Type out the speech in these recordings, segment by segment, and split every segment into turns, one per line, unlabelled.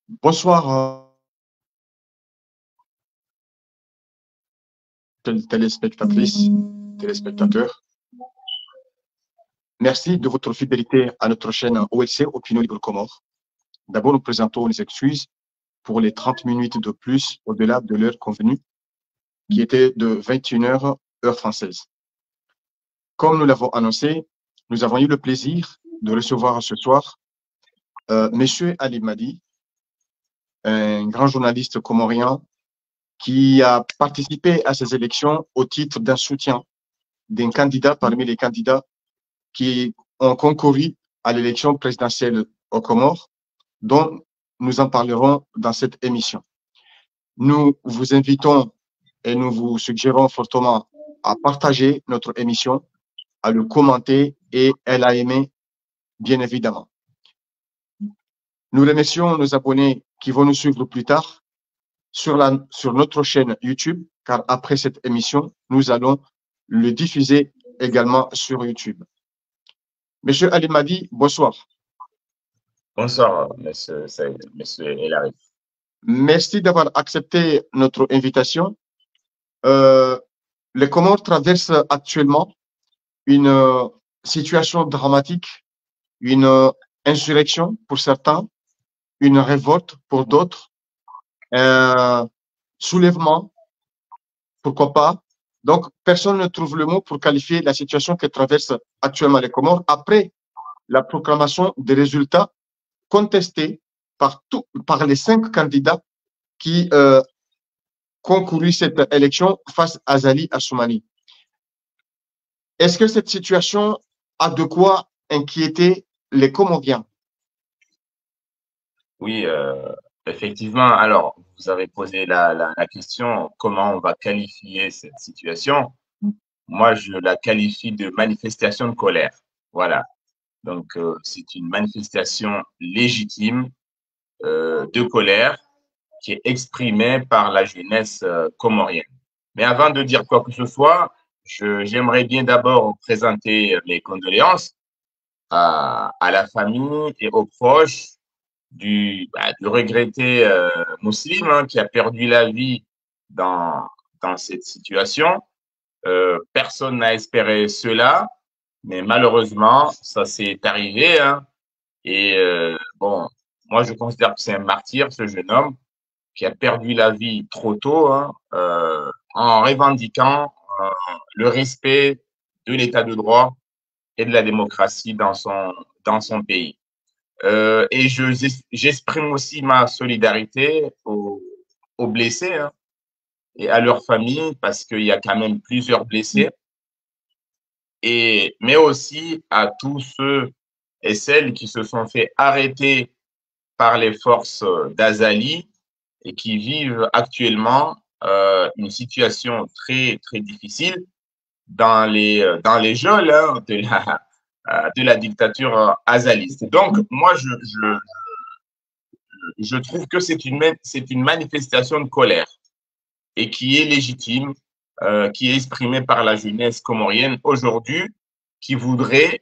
Bonsoir, téléspectatrices, téléspectateurs. Merci de votre fidélité à notre chaîne OLC, Opinion Libre Comore. D'abord, nous présentons les excuses pour les 30 minutes de plus au-delà de l'heure convenue, qui était de 21h, heure française. Comme nous l'avons annoncé, nous avons eu le plaisir de recevoir ce soir Monsieur Ali Madi, un grand journaliste comorien qui a participé à ces élections au titre d'un soutien d'un candidat parmi les candidats qui ont concouru à l'élection présidentielle aux Comores, dont nous en parlerons dans cette émission. Nous vous invitons et nous vous suggérons fortement à partager notre émission, à le commenter et à la aimer, bien évidemment. Nous remercions nos abonnés qui vont nous suivre plus tard sur notre chaîne YouTube, car après cette émission, nous allons le diffuser également sur YouTube. Monsieur Ali Madi, bonsoir.
Bonsoir, monsieur Elari.
Merci d'avoir accepté notre invitation. Les Comores traversent actuellement une situation dramatique, une insurrection pour certains, une révolte pour d'autres, un soulèvement, pourquoi pas. Donc, personne ne trouve le mot pour qualifier la situation que traversent actuellement les Comores après la proclamation des résultats contestés par les 5 candidats qui concouru cette élection face à Azali Assoumani. Est-ce que cette situation a de quoi inquiéter les Comoriens?
Oui, effectivement. Alors, vous avez posé la question, comment on va qualifier cette situation? Moi, je la qualifie de manifestation de colère. Voilà. Donc, c'est une manifestation légitime de colère qui est exprimée par la jeunesse comorienne. Mais avant de dire quoi que ce soit, j'aimerais bien d'abord présenter mes condoléances à la famille et aux proches du regretté musulman qui a perdu la vie dans cette situation. Personne n'a espéré cela, mais malheureusement, ça s'est arrivé. Hein. Et bon, moi, je considère que c'est un martyr, ce jeune homme, qui a perdu la vie trop tôt, hein, en revendiquant le respect de l'état de droit et de la démocratie dans son pays. Et j'exprime aussi ma solidarité aux blessés, hein, et à leurs familles, parce qu'il y a quand même plusieurs blessés, mais aussi à tous ceux et celles qui se sont fait arrêter par les forces d'Azali et qui vivent actuellement une situation très, très difficile dans les geôles, hein, de la dictature azaliste. Donc, moi, je trouve que c'est une manifestation de colère et qui est légitime, qui est exprimée par la jeunesse comorienne aujourd'hui, qui voudrait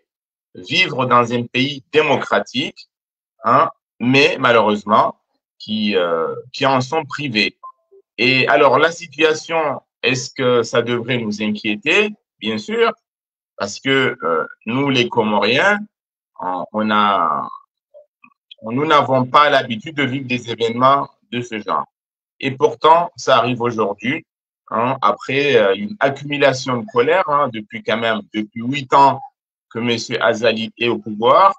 vivre dans un pays démocratique, hein, mais malheureusement, qui en sont privés. Et alors, la situation, est-ce que ça devrait nous inquiéter? Bien sûr, parce que nous, les Comoriens, nous n'avons pas l'habitude de vivre des événements de ce genre. Et pourtant, ça arrive aujourd'hui, hein, après une accumulation de colère, hein, depuis 8 ans que M. Azali est au pouvoir.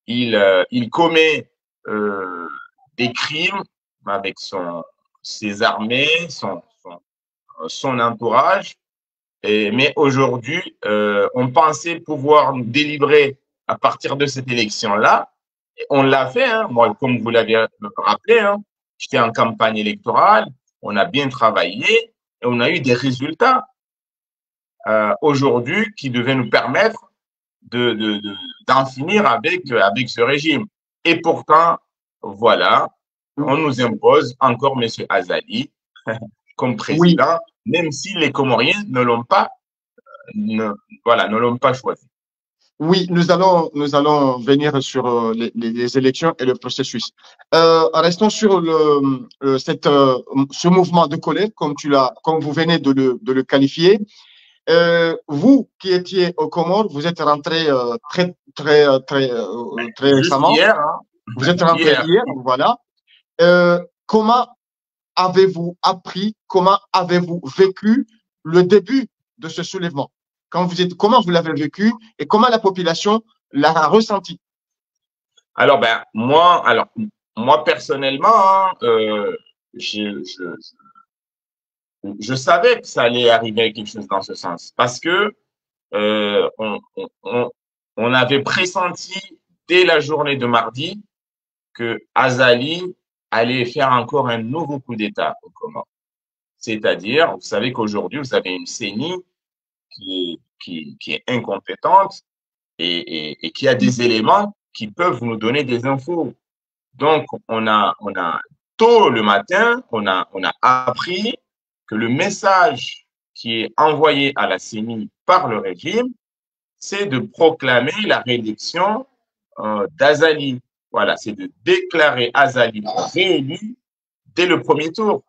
Il commet des crimes avec ses armées, son entourage. Mais aujourd'hui, on pensait pouvoir nous délivrer à partir de cette élection-là. On l'a fait, hein. Moi, comme vous l'avez rappelé, hein, j'étais en campagne électorale, on a bien travaillé et on a eu des résultats aujourd'hui qui devaient nous permettre d'en finir avec ce régime. Et pourtant, voilà, on nous impose encore M. Azali comme président, oui, même si les Comoriens ne l'ont pas, ne l'ont pas choisi.
Oui, nous allons venir sur les élections et le processus. Restons sur ce mouvement de colère, comme vous venez de le qualifier. Vous qui étiez aux Comores, vous êtes rentré très
Juste
récemment.
hier, hein,
Vous êtes rentré
hier.
hier, voilà. Comment avez-vous appris, comment avez-vous vécu le début de ce soulèvement? Comment vous l'avez vécu et comment la population l'a ressenti?
Alors, moi personnellement, hein, je savais que ça allait arriver quelque chose dans ce sens parce que euh, on, on, on on avait pressenti dès la journée de mardi que Azali allait faire encore un nouveau coup d'État au Comores. C'est-à-dire, vous savez qu'aujourd'hui, vous avez une CENI qui est incompétente et qui a des éléments qui peuvent nous donner des infos. Donc, on a tôt le matin, on a appris que le message qui est envoyé à la CENI par le régime, c'est de proclamer la réélection d'Azali. Voilà, c'est de déclarer Azali réélu dès le premier tour.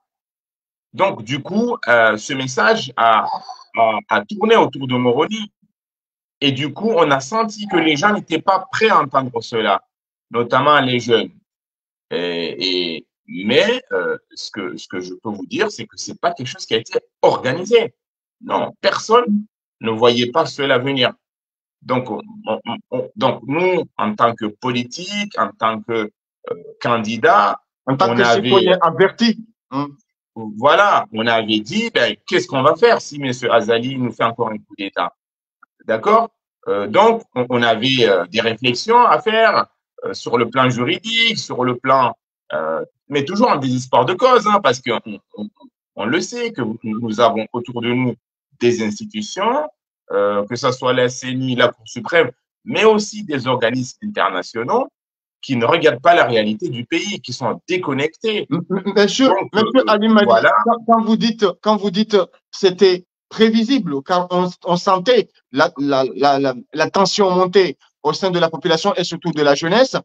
Donc, du coup, ce message a tourné autour de Moroni. Et du coup, on a senti que les gens n'étaient pas prêts à entendre cela, notamment les jeunes. Mais ce que je peux vous dire, c'est que c'est pas quelque chose qui a été organisé. Non, personne ne voyait pas cela venir. Donc, donc nous, en tant que politique, en tant que candidat,
En tant
on
que
avait,
citoyen averti.
voilà, on avait dit, ben, qu'est-ce qu'on va faire si M. Azali nous fait encore un coup d'État? D'accord? Donc, on avait des réflexions à faire sur le plan juridique, sur le plan, mais toujours en désespoir de cause, hein, parce qu'on on le sait que nous avons autour de nous des institutions, que ce soit la CENI, la Cour suprême, mais aussi des organismes internationaux qui ne regardent pas la réalité du pays, qui sont déconnectés.
Monsieur,
Donc,
monsieur Ali Mali,
voilà.
quand vous dites c'était prévisible, car on sentait la tension monter au sein de la population et surtout de la jeunesse,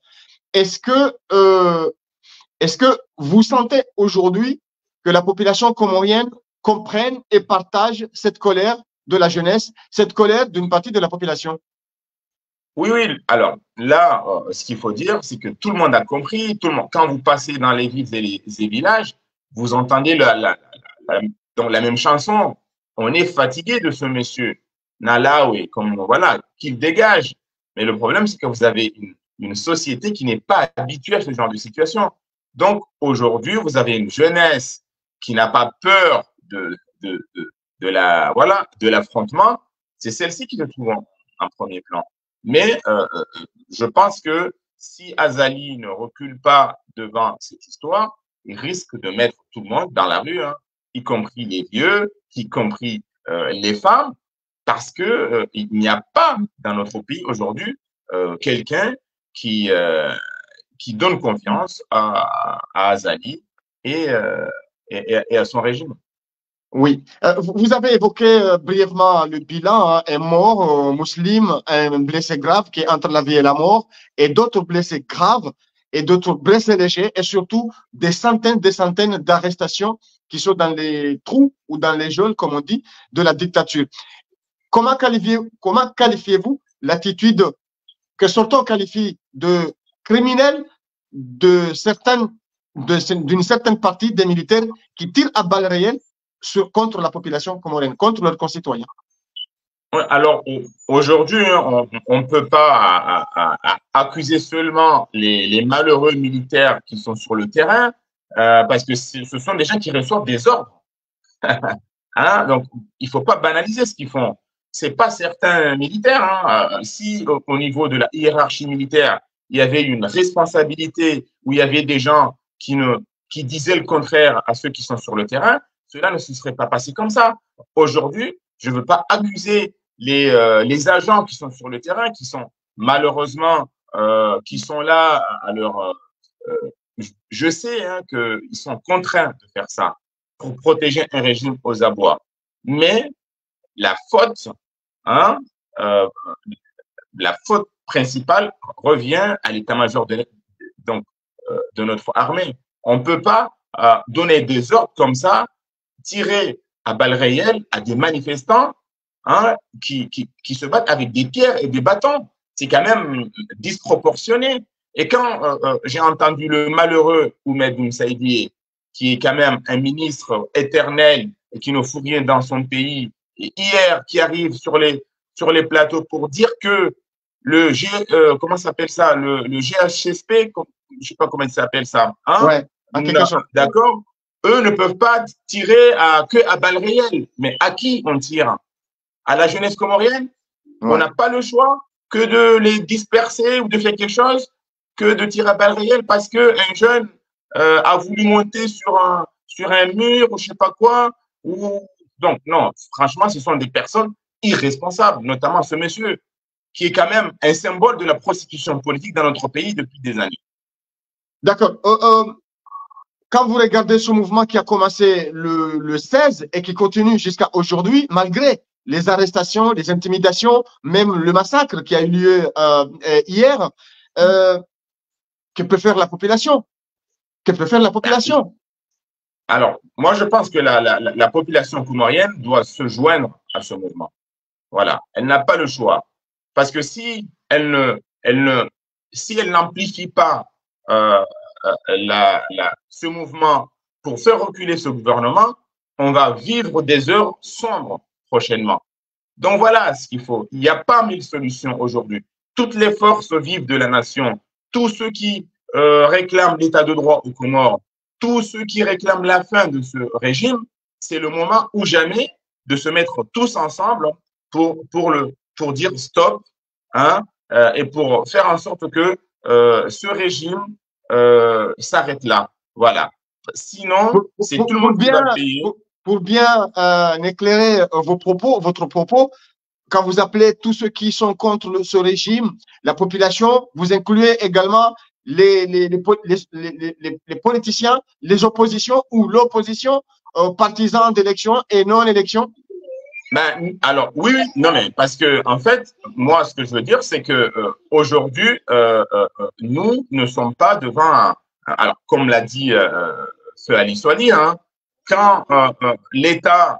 est-ce que, euh, est-ce que vous sentez aujourd'hui que la population comorienne comprenne et partage cette colère de la jeunesse, cette colère d'une partie de la population?
Oui, oui. Alors là, ce qu'il faut dire, c'est que tout le monde a compris. Tout le monde, quand vous passez dans les villes et les villages, vous entendez donc la même chanson. On est fatigué de ce monsieur Nalawe, comme voilà, qu'il dégage. Mais le problème, c'est que vous avez une société qui n'est pas habituée à ce genre de situation. Donc aujourd'hui, vous avez une jeunesse qui n'a pas peur de la voilà de l'affrontement. C'est celle-ci qui se trouve en premier plan. Mais je pense que si Azali ne recule pas devant cette histoire, il risque de mettre tout le monde dans la rue, hein, y compris les vieux, y compris les femmes, parce que il n'y a pas dans notre pays aujourd'hui quelqu'un qui, euh, qui donne confiance à Azali et, et à son régime.
Oui. Vous avez évoqué brièvement le bilan, hein, un mort musulman, un blessé grave qui est entre la vie et la mort, et d'autres blessés graves et d'autres blessés légers, et surtout des centaines d'arrestations qui sont dans les trous ou dans les geôles, comme on dit, de la dictature. Comment qualifiez-vous l'attitude que certains qualifient de criminelle d'une certaine partie des militaires qui tirent à balles réelles contre la population comorienne, contre leurs concitoyens?
Ouais, alors aujourd'hui, hein, on ne peut pas accuser seulement les malheureux militaires qui sont sur le terrain, parce que ce sont des gens qui reçoivent des ordres. Hein, donc, il ne faut pas banaliser ce qu'ils font. C'est pas certains militaires. Hein, si au niveau de la hiérarchie militaire, il y avait une responsabilité où il y avait des gens qui disaient le contraire à ceux qui sont sur le terrain, cela ne se serait pas passé comme ça. Aujourd'hui, je ne veux pas accuser les agents qui sont sur le terrain, qui sont malheureusement, qui sont là à leur. Je sais hein, qu'ils sont contraints de faire ça pour protéger un régime aux abois. Mais la faute hein, euh, la faute principale revient à l'état-major de notre armée. On ne peut pas donner des ordres comme ça, tirer à balles réelles à des manifestants qui se battent avec des pierres et des bâtons. C'est quand même disproportionné. Et quand j'ai entendu le malheureux Oumed Msaidi, qui est quand même un ministre éternel et qui ne fout rien dans son pays, et hier qui arrive sur les plateaux pour dire que comment s'appelle ça, le GHSP, je sais pas comment il s'appelle ça, hein?
Ouais, en quelque sorte.
D'accord. Eux ne peuvent pas tirer que à balles réelles. Mais à qui on tire? À la jeunesse comorienne?
Ouais.
On n'a pas le choix que de les disperser ou de faire quelque chose, que de tirer à balles réelles parce qu'un jeune a voulu monter sur un mur ou je sais pas quoi. Donc, non, franchement, ce sont des personnes irresponsables, notamment ce monsieur, qui est quand même un symbole de la prostitution politique dans notre pays depuis des années.
D'accord. Quand vous regardez ce mouvement qui a commencé le 16 et qui continue jusqu'à aujourd'hui, malgré les arrestations, les intimidations, même le massacre qui a eu lieu hier, que peut faire la population? Que peut faire la population?
Alors, moi, je pense que la population comorienne doit se joindre à ce mouvement. Voilà. Elle n'a pas le choix. Parce que si elle n'amplifie pas ce mouvement pour faire reculer ce gouvernement, on va vivre des heures sombres prochainement. Donc voilà ce qu'il faut. Il n'y a pas mille solutions aujourd'hui. Toutes les forces vives de la nation, tous ceux qui réclament l'état de droit aux Comores, tous ceux qui réclament la fin de ce régime, c'est le moment ou jamais de se mettre tous ensemble pour dire stop, hein, et pour faire en sorte que ce régime s'arrête là. Voilà. Sinon, c'est tout le monde qui va payer.
Pour bien éclairer votre propos, quand vous appelez tous ceux qui sont contre ce régime, la population, vous incluez également les politiciens, les oppositions ou l'opposition aux partisans d'élection et non-élection?
Ben, alors, oui, non, mais parce que, en fait, moi, ce que je veux dire, c'est que aujourd'hui, nous ne sommes pas devant alors, comme l'a dit ce Ali Swali, hein, quand l'État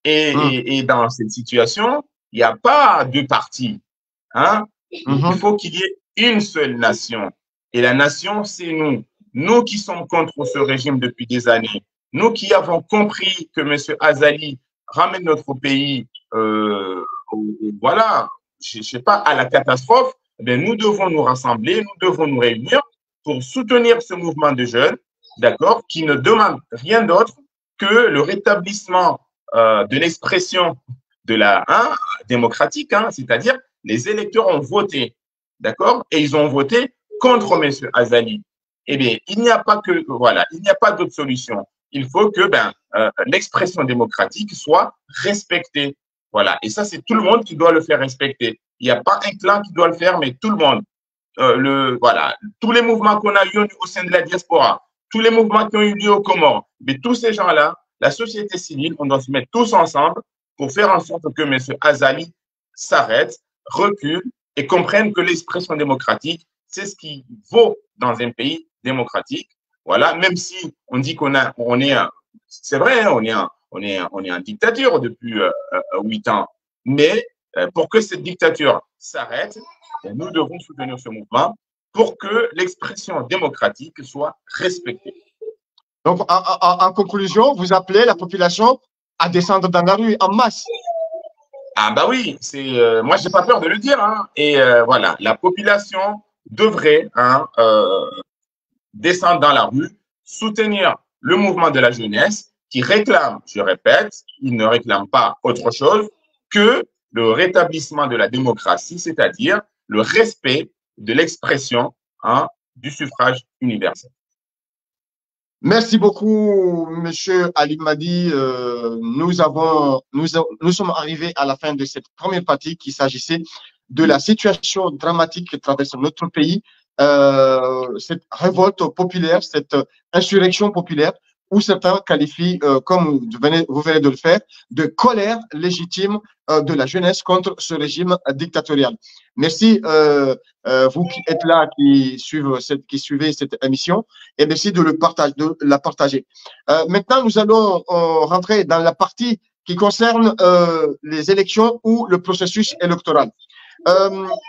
est dans cette situation, il n'y a pas deux partis. Hein. Il faut qu'il y ait une seule nation. Et la nation, c'est nous. Nous qui sommes contre ce régime depuis des années. Nous qui avons compris que M. Azali ramène notre pays, voilà, je sais pas, à la catastrophe, eh nous devons nous rassembler, nous devons nous réunir pour soutenir ce mouvement de jeunes, d'accord, qui ne demande rien d'autre que le rétablissement de l'expression de la démocratique, c'est-à-dire les électeurs ont voté, d'accord, et ils ont voté contre M. Azali. Eh bien, il n'y a pas que, voilà, il n'y a pas d'autre solution. Il faut que l'expression démocratique soit respectée. Voilà. Et ça, c'est tout le monde qui doit le faire respecter. Il n'y a pas un clan qui doit le faire, mais tout le monde. Voilà. Tous les mouvements qu'on a eu au sein de la diaspora, tous les mouvements qui ont eu lieu aux Comores, mais tous ces gens-là, la société civile, on doit se mettre tous ensemble pour faire en sorte que M. Azali s'arrête, recule et comprenne que l'expression démocratique, c'est ce qui vaut dans un pays démocratique. Voilà, même si on dit c'est vrai, on est en dictature depuis 8 ans, mais pour que cette dictature s'arrête, nous devons soutenir ce mouvement pour que l'expression démocratique soit respectée.
Donc, en conclusion, vous appelez la population à descendre dans la rue en masse.
Ah bah oui, moi j'ai pas peur de le dire, et voilà, la population devrait descendre dans la rue, soutenir le mouvement de la jeunesse qui réclame, je répète, il ne réclame pas autre chose que le rétablissement de la démocratie, c'est-à-dire le respect de l'expression du suffrage universel.
Merci beaucoup, Monsieur Ali Madi. Nous sommes arrivés à la fin de cette première partie qui s'agissait de la situation dramatique que traverse notre pays, cette révolte populaire, cette insurrection populaire. ou certains qualifient, comme vous venez de le faire, de colère légitime de la jeunesse contre ce régime dictatorial. Merci, vous qui êtes là, qui suivez cette émission, et merci de la partager. Maintenant, nous allons rentrer dans la partie qui concerne les élections ou le processus électoral.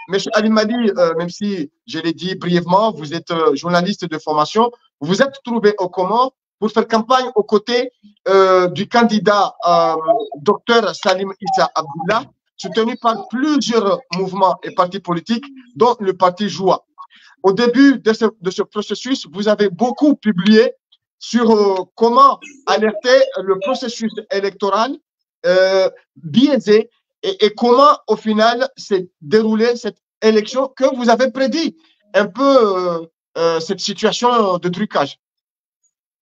Monsieur Ali Madi, même si je l'ai dit brièvement, vous êtes journaliste de formation, vous êtes trouvé aux Comores pour faire campagne aux côtés du candidat Dr Salim Issa Abdullah, soutenu par plusieurs mouvements et partis politiques, dont le parti Joua. Au début de ce processus, vous avez beaucoup publié sur comment alerter le processus électoral biaisé et comment, au final, s'est déroulée cette élection que vous avez prédit un peu cette situation de trucage.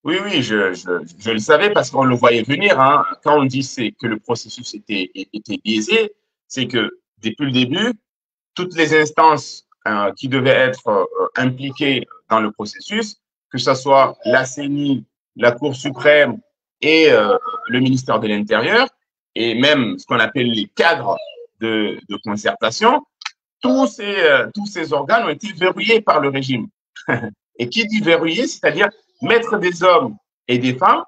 Oui, oui, je le savais parce qu'on le voyait venir. Hein. Quand on dit que le processus était biaisé, c'est que depuis le début, toutes les instances qui devaient être impliquées dans le processus, que ce soit la CENI, la Cour suprême et le ministère de l'Intérieur, et même ce qu'on appelle les cadres de concertation, tous ces organes ont été verrouillés par le régime. Et qui dit verrouillé, c'est-à-dire mettre des hommes et des femmes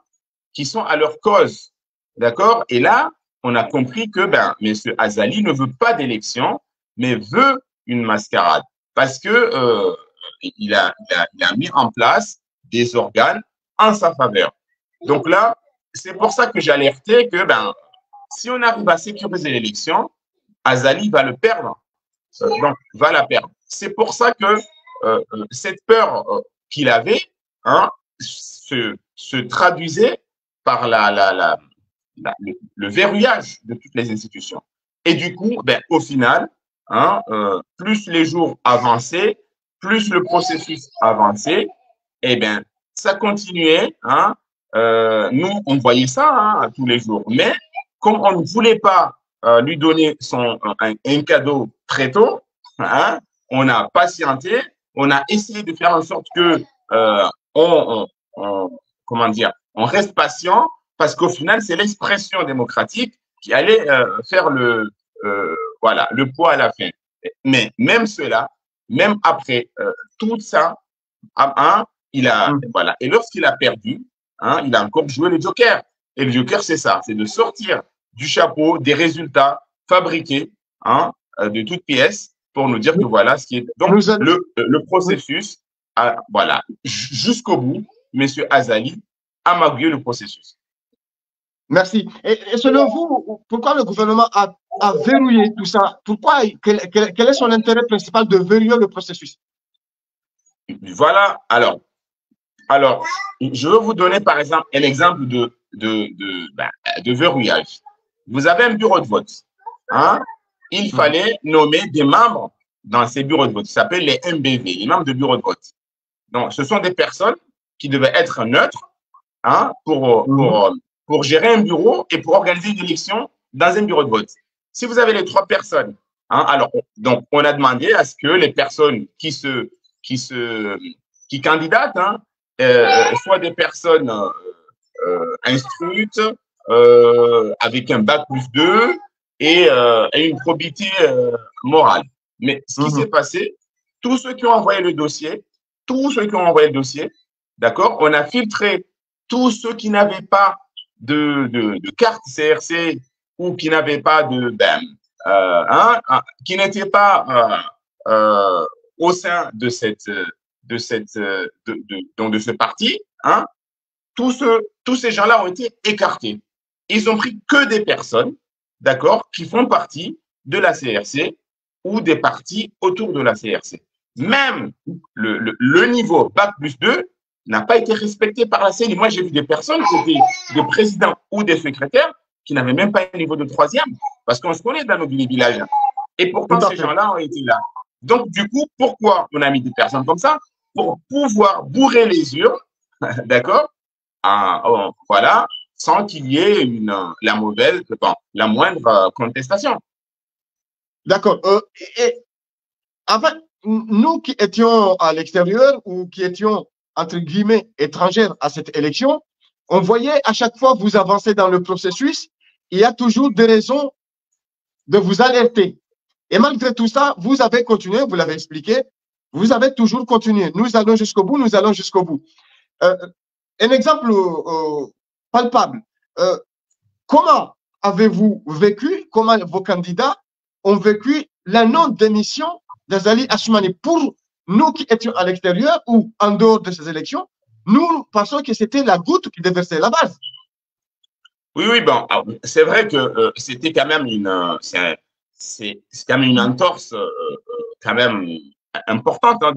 qui sont à leur cause. D'accord? Et là, on a compris que M. Azali ne veut pas d'élection, mais veut une mascarade. Parce que il a mis en place des organes en sa faveur. Donc là, c'est pour ça que j'ai alerté que si on arrive à sécuriser l'élection, Azali va le perdre. Donc, va la perdre. C'est pour ça que cette peur qu'il avait se traduisait par le verrouillage de toutes les institutions. Et du coup, au final, plus les jours avançaient, plus le processus avançait, et ça continuait. Nous, on voyait ça tous les jours. Mais comme on ne voulait pas lui donner un cadeau très tôt, on a patienté, on a essayé de faire en sorte que comment dire, on reste patient parce qu'au final, c'est l'expression démocratique qui allait faire le poids à la fin. Mais même cela, même après tout ça, voilà. Et lorsqu'il a perdu, il a encore joué le joker. Et le joker, c'est ça, c'est de sortir du chapeau des résultats fabriqués de toutes pièces pour nous dire que voilà ce qui est. Donc, le processus, voilà, jusqu'au bout, M. Azali a magouillé le processus.
Merci. Et selon vous, pourquoi le gouvernement a verrouillé tout ça? Pourquoi, quel est son intérêt principal de verrouiller le processus?
Voilà. Alors, je veux vous donner par exemple un exemple de verrouillage. Vous avez un bureau de vote. Il fallait nommer des membres dans ces bureaux de vote. Ça s'appelle les MBV, les membres de bureau de vote. Donc, ce sont des personnes qui devaient être neutres pour gérer un bureau et pour organiser une élection dans un bureau de vote. Si vous avez les trois personnes, donc on a demandé à ce que les personnes qui candidatent soient des personnes instruites, avec un bac +2 et une probité morale. Mais ce qui s'est passé, tous ceux qui ont envoyé le dossier, d'accord, on a filtré tous ceux qui n'avaient pas de carte CRC ou qui n'avaient pas qui n'étaient pas au sein de ce parti, tous ces gens-là ont été écartés. Ils ont pris que des personnes, d'accord, qui font partie de la CRC ou des partis autour de la CRC. Même le niveau bac +2 n'a pas été respecté par la CENI. Moi, j'ai vu des personnes qui étaient des présidents ou des secrétaires qui n'avaient même pas un niveau de 3e, parce qu'on se connaît dans nos villages. Et pourtant, ces gens-là ont été là. Donc, du coup, pourquoi on a mis des personnes comme ça? Pour pouvoir bourrer les urnes, d'accord, voilà, sans qu'il y ait la moindre contestation.
D'accord. Nous qui étions à l'extérieur ou qui étions, entre guillemets, étrangers à cette élection, on voyait à chaque fois que vous avancez dans le processus, il y a toujours des raisons de vous alerter. Et malgré tout ça, vous avez continué, vous l'avez expliqué, vous avez toujours continué. Nous allons jusqu'au bout, nous allons jusqu'au bout. Un exemple palpable. Comment avez-vous vécu, comment vos candidats ont vécu la non-démission d'Azali Assoumani? Pour nous qui étions à l'extérieur ou en dehors de ces élections, nous pensons que c'était la goutte qui déversait la base.
Oui, bon, c'est vrai que c'était quand même c'est quand même une entorse quand même importante hein,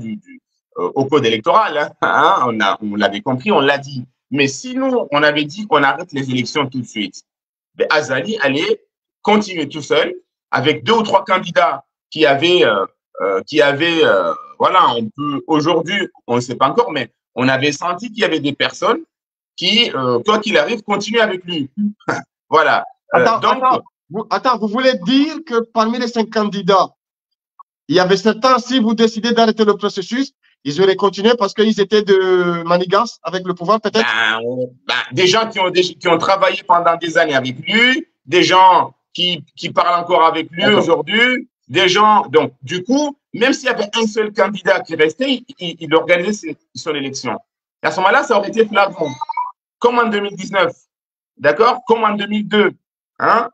au code électoral. Hein, on l'avait compris, on l'a dit. Mais si nous, on avait dit qu'on arrête les élections tout de suite, ben Azali allait continuer tout seul avec 2 ou 3 candidats qui avaient, voilà, on peut aujourd'hui, on ne sait pas encore, mais on avait senti qu'il y avait des personnes qui, quoi qu'il arrive, continuent avec lui. Voilà.
Attends, vous voulez dire que parmi les 5 candidats, il y avait certains, si vous décidez d'arrêter le processus, ils auraient continué parce qu'ils étaient de manigance avec le pouvoir, peut-être?
Des gens qui ont travaillé pendant des années avec lui, des gens qui parlent encore avec lui aujourd'hui, des gens. Donc, du coup, même s'il y avait un seul candidat qui restait, il organisait son élection. Et à ce moment-là, ça aurait été flagrant. Comme en 2019, d'accord? Comme en 2002. Hein?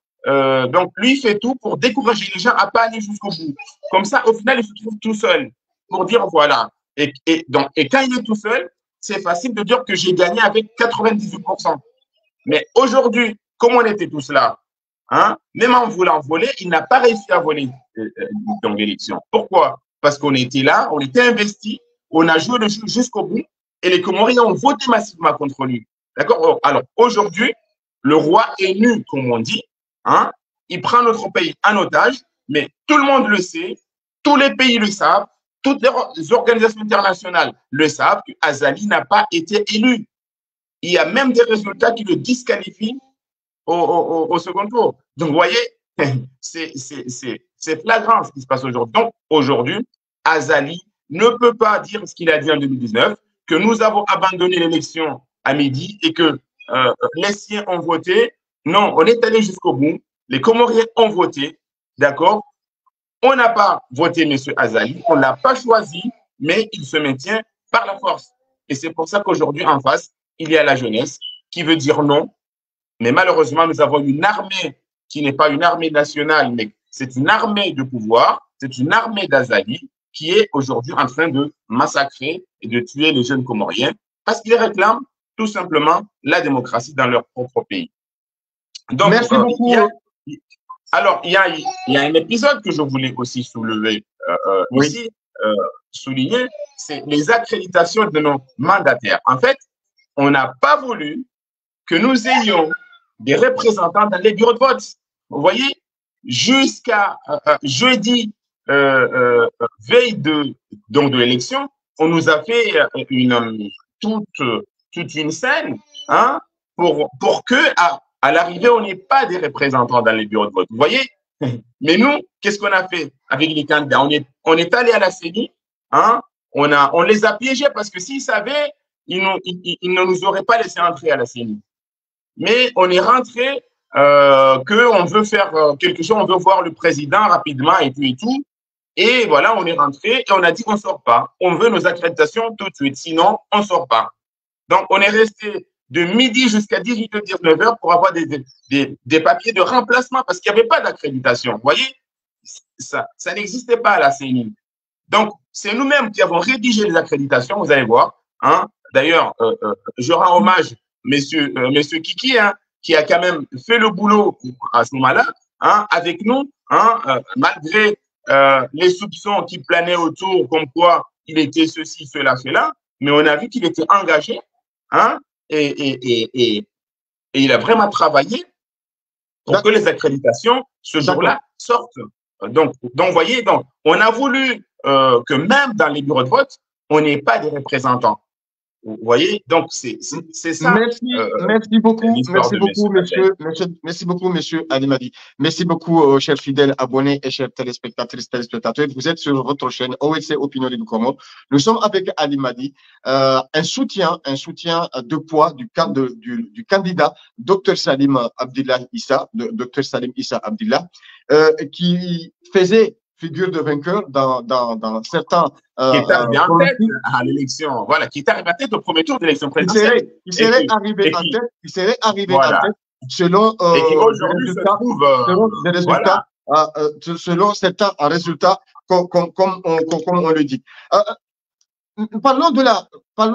Donc, lui, il fait tout pour décourager les gens à ne pas aller jusqu'au bout. Comme ça, au final, il se trouve tout seul pour dire voilà. Et quand il est tout seul, c'est facile de dire que j'ai gagné avec 98%. Mais aujourd'hui, comme on était tous là, hein, même en voulant voler, il n'a pas réussi à voler dans l'élection. Pourquoi? Parce qu'on était là, on était investis, on a joué le jeu jusqu'au bout et les Comoriens ont voté massivement contre lui. D'accord? Alors, aujourd'hui, le roi est nu, comme on dit. Hein? Il prend notre pays en otage, mais tout le monde le sait, tous les pays le savent, toutes les organisations internationales le savent que Azali n'a pas été élu. Il y a même des résultats qui le disqualifient au second tour. Donc, vous voyez, c'est flagrant ce qui se passe aujourd'hui. Donc, aujourd'hui, Azali ne peut pas dire ce qu'il a dit en 2019, que nous avons abandonné l'élection à midi et que les siens ont voté. Non, on est allé jusqu'au bout. Les Comoriens ont voté, d'accord? On n'a pas voté M. Azali, on ne l'a pas choisi, mais il se maintient par la force. Et c'est pour ça qu'aujourd'hui, en face, il y a la jeunesse qui veut dire non. Mais malheureusement, nous avons une armée qui n'est pas une armée nationale, mais c'est une armée de pouvoir, c'est une armée d'Azali qui est aujourd'hui en train de massacrer et de tuer les jeunes Comoriens parce qu'ils réclament tout simplement la démocratie dans leur propre pays. Donc,
merci beaucoup.
Il y a un épisode que je voulais aussi soulever,
oui.
Souligner, c'est les accréditations de nos mandataires. En fait, on n'a pas voulu que nous ayons des représentants dans les bureaux de vote. Vous voyez, jusqu'à jeudi, veille de l'élection, on nous a fait toute une scène hein, pour que à l'arrivée, on n'ait pas des représentants dans les bureaux de vote. Vous voyez? Mais nous, qu'est-ce qu'on a fait avec les candidats? On est allé à la CENI, hein, on les a piégés parce que s'ils savaient, ils ne nous auraient pas laissé entrer à la CENI. Mais on est rentré qu'on veut faire quelque chose, on veut voir le président rapidement et tout et tout. Et voilà, on est rentré et on a dit qu'on ne sort pas. On veut nos accréditations tout de suite, sinon on ne sort pas. Donc, on est resté de midi jusqu'à 18h-19h pour avoir des papiers de remplacement parce qu'il n'y avait pas d'accréditation. Vous voyez, ça n'existait pas à la CENI. Donc, c'est nous-mêmes qui avons rédigé les accréditations, vous allez voir. Hein. D'ailleurs, je rends hommage Monsieur Kiki, hein, qui a quand même fait le boulot à ce moment-là, hein, avec nous, hein, malgré les soupçons qui planaient autour, comme quoi il était ceci, cela, cela, mais on a vu qu'il était engagé, hein, et il a vraiment travaillé pour que les accréditations, ce jour-là, sortent. Donc, vous voyez, on a voulu que même dans les bureaux de vote, on n'ait pas de représentants. Vous voyez, donc c'est ça.
Merci beaucoup,
monsieur.
Merci beaucoup, monsieur Ali Madi. Merci beaucoup, chers fidèles abonnés et chers téléspectatrices, téléspectateurs. Vous êtes sur votre chaîne OLC Opinion Libre Comores. Nous sommes avec Ali Madi, un soutien de poids du candidat Dr Salim Abdillah Issa, Dr Salim Issa Abdillah, qui faisait figure de vainqueur dans certains
qui est arrivé en tête à l'élection, voilà, qui est arrivé en tête au premier tour de l'élection présidentielle.
Il serait arrivé en tête selon
et qui aujourd'hui se trouve
selon des résultats, voilà. Selon certains résultats, comme on le dit. Parlons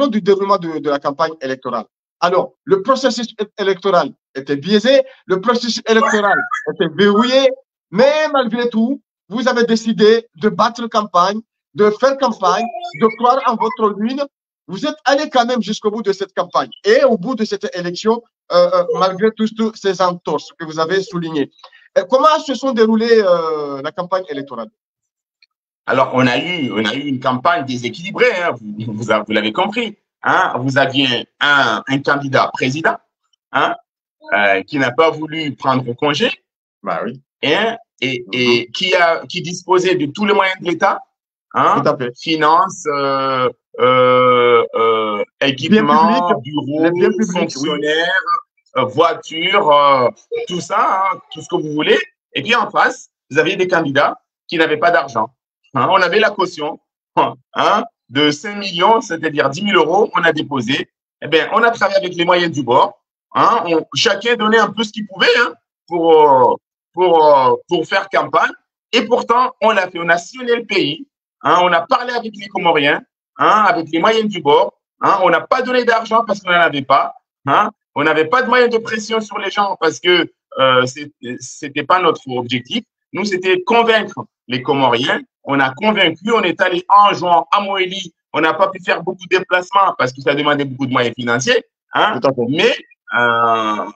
du déroulement de la campagne électorale. Alors, le processus électoral était biaisé, le processus électoral était verrouillé, mais malgré tout, vous avez décidé de battre campagne, de faire campagne, de croire en votre lune. Vous êtes allé quand même jusqu'au bout de cette campagne. Et au bout de cette élection, malgré tous ces entorses que vous avez soulignées. Comment se sont déroulées la campagne électorale?
Alors, on a eu une campagne déséquilibrée, hein, vous l'avez compris. Hein, vous aviez un candidat président hein, qui n'a pas voulu prendre congé.
Bah oui.
Et qui disposait de tous les moyens de l'État, hein, finances, équipements, bureaux, fonctionnaires, voitures, tout ça, hein, tout ce que vous voulez. Et puis en face, vous aviez des candidats qui n'avaient pas d'argent. Hein, on avait la caution hein, de 5 millions, c'est-à-dire 10 000 euros, on a déposé. Eh bien, on a travaillé avec les moyens du bord. Hein, chacun donnait un peu ce qu'il pouvait hein, pour faire campagne. Et pourtant, on l'a fait. On a sillonné le pays. Hein, on a parlé avec les Comoriens, hein, avec les moyens du bord. Hein, on n'a pas donné d'argent parce qu'on n'en avait pas. Hein, on n'avait pas de moyens de pression sur les gens parce que c'était pas notre objectif. Nous, c'était convaincre les Comoriens. On a convaincu. On est allé en juin à Moélie. On n'a pas pu faire beaucoup de déplacements parce que ça demandait beaucoup de moyens financiers. Hein, mais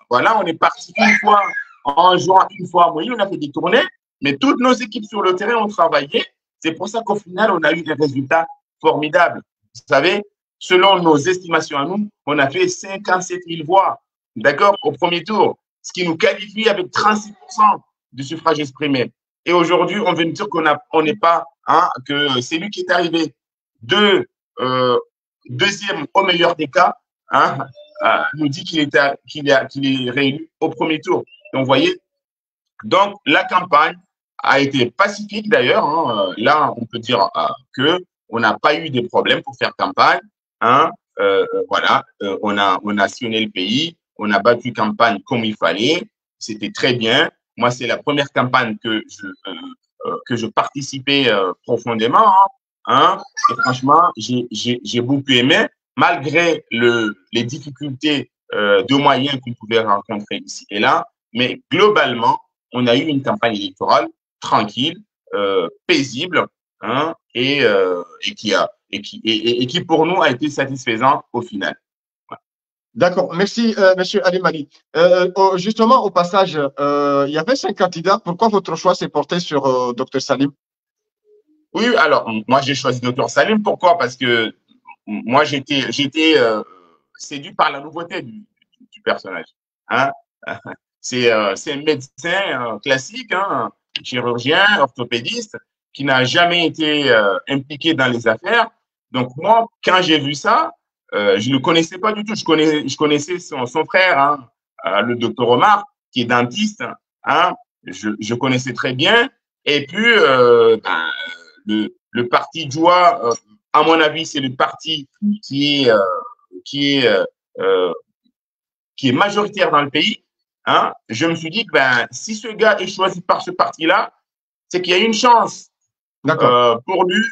voilà, on est parti une fois en juin, une fois à Moélie. On a fait des tournées. Mais toutes nos équipes sur le terrain ont travaillé. C'est pour ça qu'au final, on a eu des résultats formidables. Vous savez, selon nos estimations à nous, on a fait 57 000 voix, d'accord, au premier tour, ce qui nous qualifie avec 36% du suffrage exprimé. Et aujourd'hui, on veut nous dire qu'on n'est pas, hein, que c'est lui qui est arrivé deuxième au meilleur des cas, hein, nous dit qu'il est réélu au premier tour. Donc, vous voyez, donc la campagne a été pacifique d'ailleurs. Hein. Là, on peut dire qu'on n'a pas eu de problème pour faire campagne. Hein. Voilà, on a sillonné le pays, on a battu campagne comme il fallait. C'était très bien. Moi, c'est la première campagne que je participais profondément. Hein. Et franchement, j'ai beaucoup aimé, malgré les difficultés de moyens qu'on pouvait rencontrer ici et là. Mais globalement, on a eu une campagne électorale tranquille, paisible, hein, et qui pour nous a été satisfaisante au final. Ouais.
D'accord, merci Monsieur Ali Mali. Justement, au passage, il y avait 5 candidats. Pourquoi votre choix s'est porté sur Dr Salim?
Oui, alors moi j'ai choisi Dr Salim. Pourquoi? Parce que moi j'étais séduit par la nouveauté du personnage. Hein. C'est un médecin classique, hein, chirurgien, orthopédiste, qui n'a jamais été impliqué dans les affaires. Donc moi, quand j'ai vu ça, je ne le connaissais pas du tout. Je connaissais son frère, hein, le docteur Omar, qui est dentiste. Hein, je connaissais très bien. Et puis, le parti Joie, à mon avis, c'est le parti qui est majoritaire dans le pays. Hein, je me suis dit que si ce gars est choisi par ce parti-là, c'est qu'il y a une chance pour lui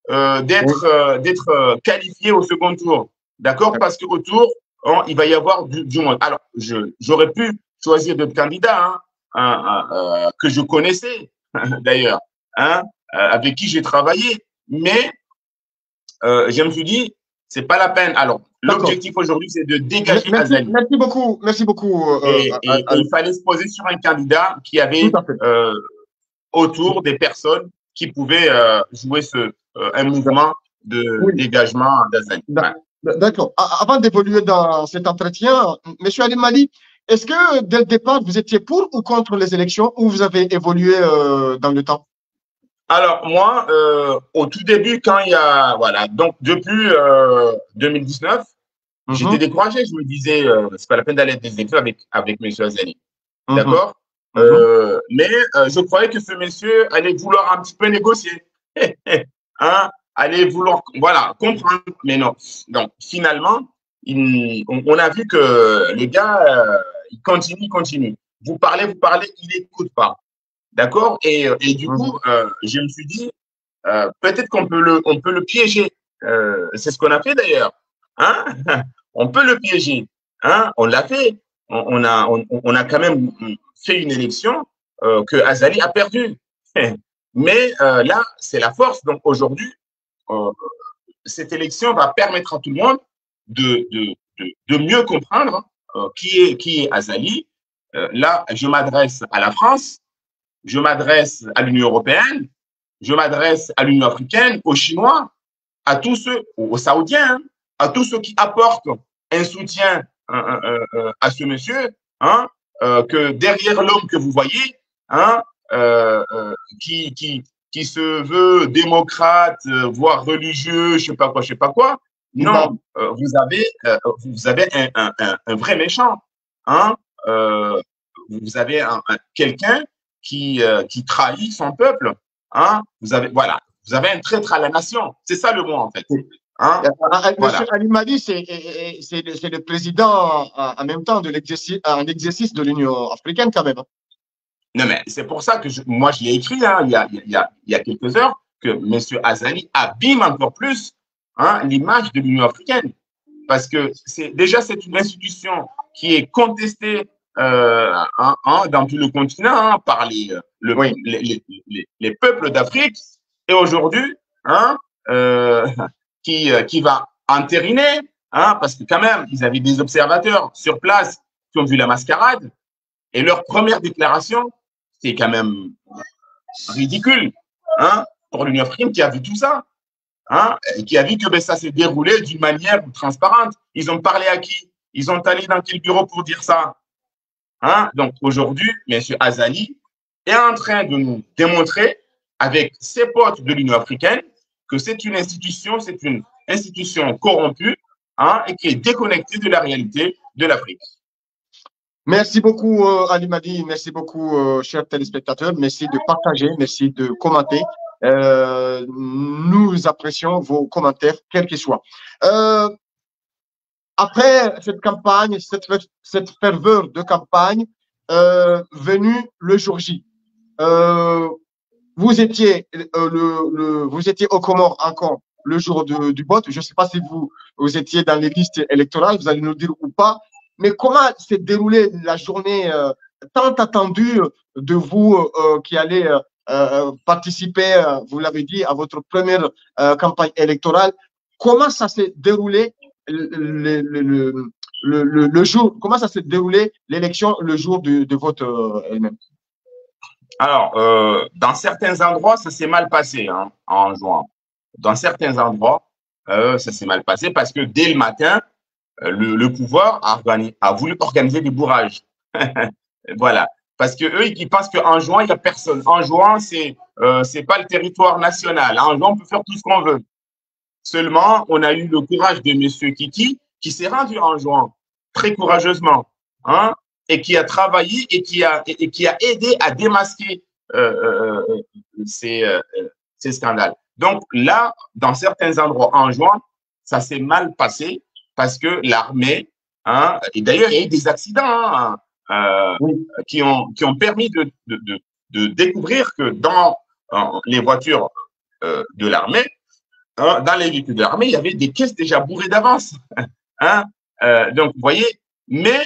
d'être qualifié au second tour. D'accord? Parce qu'au tour, il va y avoir du monde. Alors, j'aurais pu choisir d'autres candidats que je connaissais d'ailleurs, hein, avec qui j'ai travaillé, mais je me suis dit, c'est pas la peine. Alors, l'objectif aujourd'hui, c'est de dégager Azali.
Merci beaucoup.
Et il fallait se poser sur un candidat qui avait autour des personnes qui pouvaient jouer un mouvement de dégagement d'Azali.
D'accord. Avant d'évoluer dans cet entretien, Monsieur Ali Mali, est-ce que dès le départ, vous étiez pour ou contre les élections ou vous avez évolué dans le temps?
Alors, moi, au tout début, quand il y a, voilà, donc depuis 2019, j'étais
Mhm,
découragé. Je me disais, c'est pas la peine d'aller à des élections avec M. Azali.
mhm,
D'accord?
mhm.
Mais je croyais que ce monsieur allait vouloir un petit peu négocier. Hein? Allait vouloir, voilà, comprendre. Mais non. Donc, finalement, on a vu que le gars, il continue. Vous parlez, il n'écoute pas. D'accord? Et du
Mhm.
coup, je me suis dit, peut-être on peut le piéger. C'est ce qu'on a fait d'ailleurs. Hein? On peut le piéger. Hein? On l'a fait. On a quand même fait une élection que Azali a perdue. Mais là, c'est la force. Donc aujourd'hui, euh, cette élection va permettre à tout le monde de mieux comprendre qui est Azali. Là, je m'adresse à la France, je m'adresse à l'Union européenne, je m'adresse à l'Union africaine, aux Chinois, à tous ceux, aux Saoudiens, hein, à tous ceux qui apportent un soutien à ce monsieur, hein, que derrière l'homme que vous voyez, hein, euh, euh, qui, qui, qui se veut démocrate, voire religieux, je sais pas quoi, non,
Imam.
vous avez un vrai méchant, hein, euh, vous avez quelqu'un qui trahit son peuple, hein, voilà, vous avez un traître à la nation. C'est ça le mot, en fait. Hein?
Monsieur
Voilà.
Ali Mali, c'est le président en même temps de l'exercice, en exercice de l'Union africaine quand même.
Non, mais c'est pour ça que moi, je l'ai écrit hein, il y a quelques heures, que M. Azali abîme encore plus hein, l'image de l'Union africaine. Parce que c'est une institution qui est contestée dans tout le continent hein, par
Oui.
les peuples d'Afrique. Et aujourd'hui, hein, euh, qui va entériner, hein, parce que quand même, ils avaient des observateurs sur place qui ont vu la mascarade. Et leur première déclaration, c'est quand même ridicule hein, pour l'Union africaine qui a vu tout ça. Hein, et qui a vu que ben, ça s'est déroulé d'une manière transparente. Ils ont parlé à qui? Ils ont allé dans quel bureau pour dire ça? Hein? Donc aujourd'hui, M. Azali est en train de nous démontrer avec ses potes de l'Union africaine que c'est une institution corrompue hein, et qui est déconnectée de la réalité de l'Afrique.
Merci beaucoup, Ali Madi. Merci beaucoup, chers téléspectateurs. Merci de partager. Merci de commenter. Nous apprécions vos commentaires, quels qu'ils soient. Après cette campagne, cette ferveur de campagne, venu le jour J, euh, vous étiez au Comores encore le jour du vote. Je ne sais pas si vous étiez dans les listes électorales, vous allez nous dire ou pas. Mais comment s'est déroulée la journée tant attendue de vous qui allez participer, vous l'avez dit, à votre première campagne électorale? Comment ça s'est déroulé le jour, comment ça s'est déroulé l'élection le jour de vote elle-même?
Alors, dans certains endroits, ça s'est mal passé hein, en juin. Dans certains endroits, ça s'est mal passé parce que dès le matin, le pouvoir a voulu organiser des bourrages. Voilà. Parce que eux, ils pensent qu'en juin, il n'y a personne. En juin, c'est pas le territoire national. En juin, on peut faire tout ce qu'on veut. Seulement, on a eu le courage de M. Kiki qui s'est rendu en juin très courageusement hein, et qui a travaillé et qui a aidé à démasquer ces scandales. Donc là, dans certains endroits en juin, ça s'est mal passé parce que l'armée, hein, et d'ailleurs, il y a eu des accidents hein,
Oui.
qui ont permis de découvrir que dans les voitures de l'armée, hein, dans les véhicules de l'armée, il y avait des caisses déjà bourrées d'avance. Hein? Donc, vous voyez, mais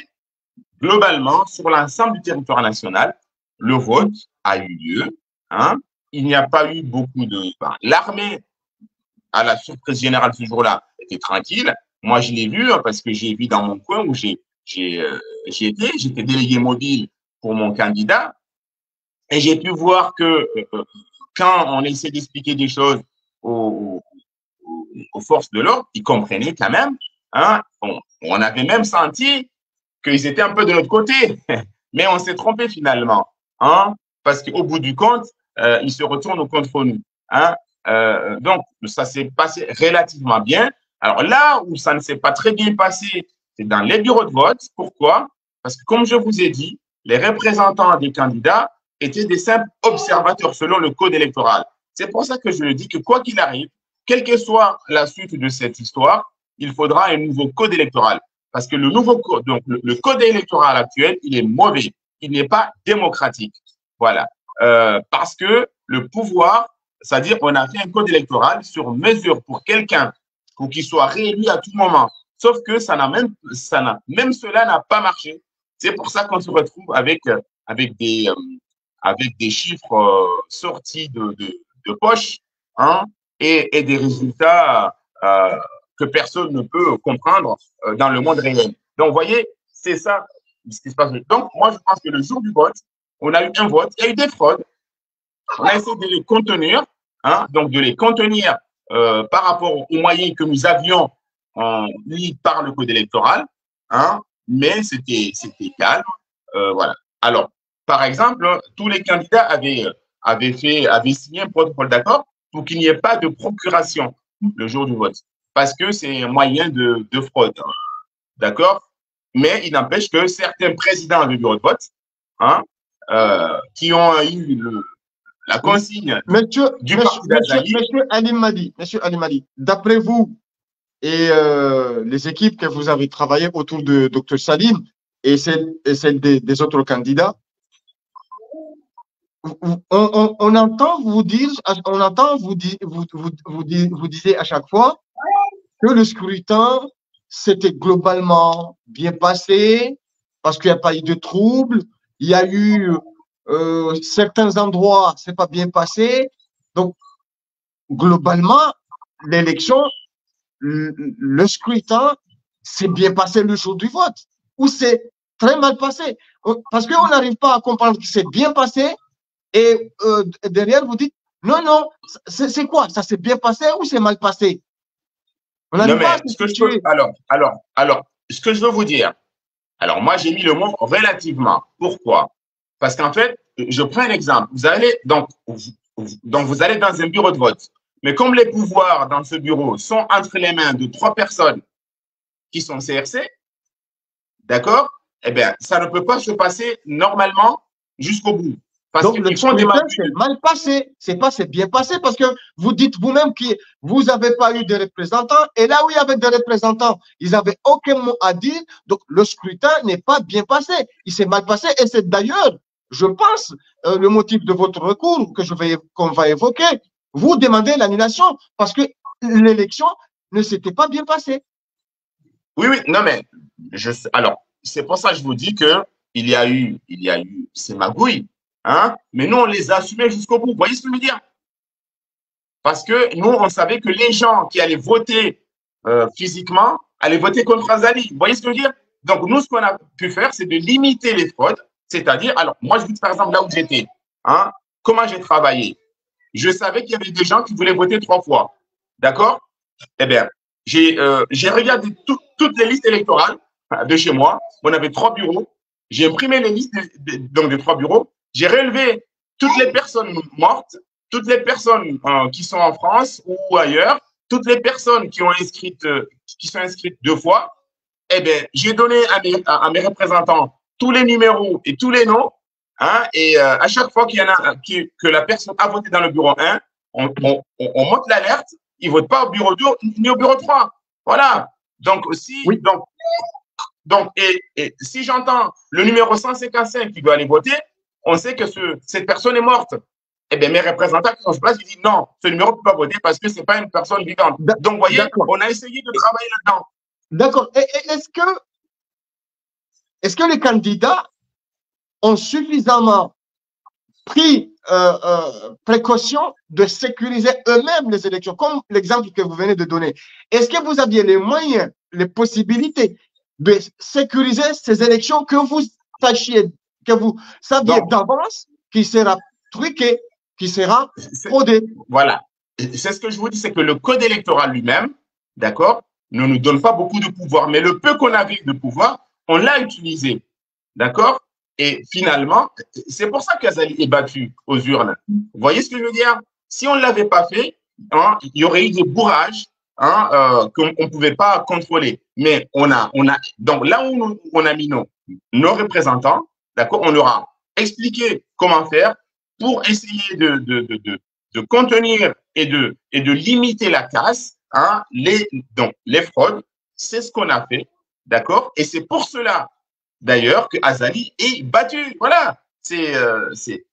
globalement, sur l'ensemble du territoire national, le vote a eu lieu. Hein? Il n'y a pas eu beaucoup de. Enfin, l'armée, à la surprise générale ce jour-là, était tranquille. Moi, je l'ai vu hein, parce que j'ai vu dans mon coin où j'étais délégué mobile pour mon candidat. Et j'ai pu voir que quand on essaie d'expliquer des choses aux forces de l'ordre, ils comprenaient quand même Hein, on avait même senti qu'ils étaient un peu de notre côté, mais on s'est trompé finalement, hein, parce qu'au bout du compte, ils se retournent contre nous. Hein. Donc, ça s'est passé relativement bien. Alors là où ça ne s'est pas très bien passé, c'est dans les bureaux de vote. Pourquoi? Parce que comme je vous ai dit, les représentants des candidats étaient des simples observateurs selon le code électoral. C'est pour ça que je le dis que quoi qu'il arrive, quelle que soit la suite de cette histoire, il faudra un nouveau code électoral. Parce que le nouveau code, donc le code électoral actuel, il est mauvais. Il n'est pas démocratique. Voilà. Parce que le pouvoir, c'est-à-dire on a fait un code électoral sur mesure pour quelqu'un pour qu'il soit réélu à tout moment. Sauf que même cela n'a pas marché. C'est pour ça qu'on se retrouve avec des chiffres sortis de poche, hein, et des résultats que personne ne peut comprendre dans le monde réel. Donc, vous voyez, c'est ça ce qui se passe. Donc, moi, je pense que le jour du vote, on a eu un vote, il y a eu des fraudes. On a essayé de les contenir, hein, donc de les contenir par rapport aux moyens que nous avions mis par le code électoral, hein, mais c'était calme. Voilà. Alors, par exemple, tous les candidats avaient signé un protocole d'accord pour qu'il n'y ait pas de procuration le jour du vote, parce que c'est un moyen de fraude. D'accord? Mais il n'empêche que certains présidents de bureau de vote, hein, qui ont eu la consigne du parti d'Azali.
Monsieur Ali Madi, d'après vous et les équipes que vous avez travaillé autour de Dr Salim et celle des autres candidats, on entend vous dire, vous disiez à chaque fois que le scrutin s'était globalement bien passé parce qu'il n'y a pas eu de troubles. Il y a eu certains endroits, c'est pas bien passé. Donc, globalement, l'élection, le scrutin s'est bien passé le jour du vote ou c'est très mal passé. Parce qu'on n'arrive pas à comprendre que c'est bien passé et derrière, vous dites non, c'est quoi? Ça s'est bien passé ou c'est mal passé?
Non, mais ce que je veux vous dire, alors moi j'ai mis le mot relativement. Pourquoi? Parce qu'en fait, je prends un exemple. Vous allez vous allez dans un bureau de vote, mais comme les pouvoirs dans ce bureau sont entre les mains de 3 personnes qui sont CRC, d'accord? Eh bien, ça ne peut pas se passer normalement jusqu'au bout.
Parce donc, le scrutin, c'est mal passé. C'est pas c'est bien passé parce que vous dites vous-même que vous n'avez pas eu de représentants. Et là où il y avait des représentants, ils n'avaient aucun mot à dire. Donc, le scrutin n'est pas bien passé. Il s'est mal passé. Et c'est d'ailleurs, je pense, le motif de votre recours qu'on va évoquer. Vous demandez l'annulation parce que l'élection ne s'était pas bien passée.
Oui, non, mais alors, c'est pour ça que je vous dis que il y a eu ces magouilles. Hein? Mais nous, on les a assumés jusqu'au bout. Vous voyez ce que je veux dire? Parce que nous, on savait que les gens qui allaient voter physiquement allaient voter contre Azali. Vous voyez ce que je veux dire? Donc, nous, ce qu'on a pu faire, c'est de limiter les fraudes. C'est-à-dire, alors, moi, je vous dis par exemple là où j'étais. Hein? Comment j'ai travaillé? Je savais qu'il y avait des gens qui voulaient voter 3 fois. D'accord? Eh bien, j'ai regardé toutes les listes électorales de chez moi. On avait 3 bureaux. J'ai imprimé les listes donc des 3 bureaux. J'ai relevé toutes les personnes mortes, toutes les personnes qui sont en France ou ailleurs, toutes les personnes qui sont inscrites 2 fois. Eh bien, j'ai donné à mes représentants tous les numéros et tous les noms. Hein, et à chaque fois qu'il y en a que la personne a voté dans le bureau 1, on monte l'alerte. Il ne vote pas au bureau 2 ni au bureau 3. Voilà. Donc, aussi, oui. Donc, et si j'entends le numéro 155 qui doit aller voter, on sait que cette personne est morte. Eh bien, mes représentants qui sont sur place, ils disent non, ce numéro ne peut pas voter parce que ce n'est pas une personne vivante. Donc, vous voyez, on a essayé de travailler là-dedans.
D'accord. Est-ce que les candidats ont suffisamment pris précaution de sécuriser eux-mêmes les élections, comme l'exemple que vous venez de donner? Est-ce que vous aviez les moyens, les possibilités de sécuriser ces élections que vous saviez d'avance qui sera truqué, qui sera fraudé?
Voilà. C'est ce que je vous dis, c'est que le code électoral lui-même, d'accord, ne nous donne pas beaucoup de pouvoir. Mais le peu qu'on avait de pouvoir, on l'a utilisé. D'accord? Et finalement, c'est pour ça qu'Azali est battu aux urnes. Vous voyez ce que je veux dire? Si on ne l'avait pas fait, hein, il y aurait eu des bourrages hein, qu'on ne pouvait pas contrôler. Mais donc là où on a mis nos représentants, d'accord, on leur a expliqué comment faire pour essayer de contenir et de limiter la casse, hein, donc les fraudes. C'est ce qu'on a fait, d'accord? Et c'est pour cela, d'ailleurs, que Azali est battu. Voilà, c'est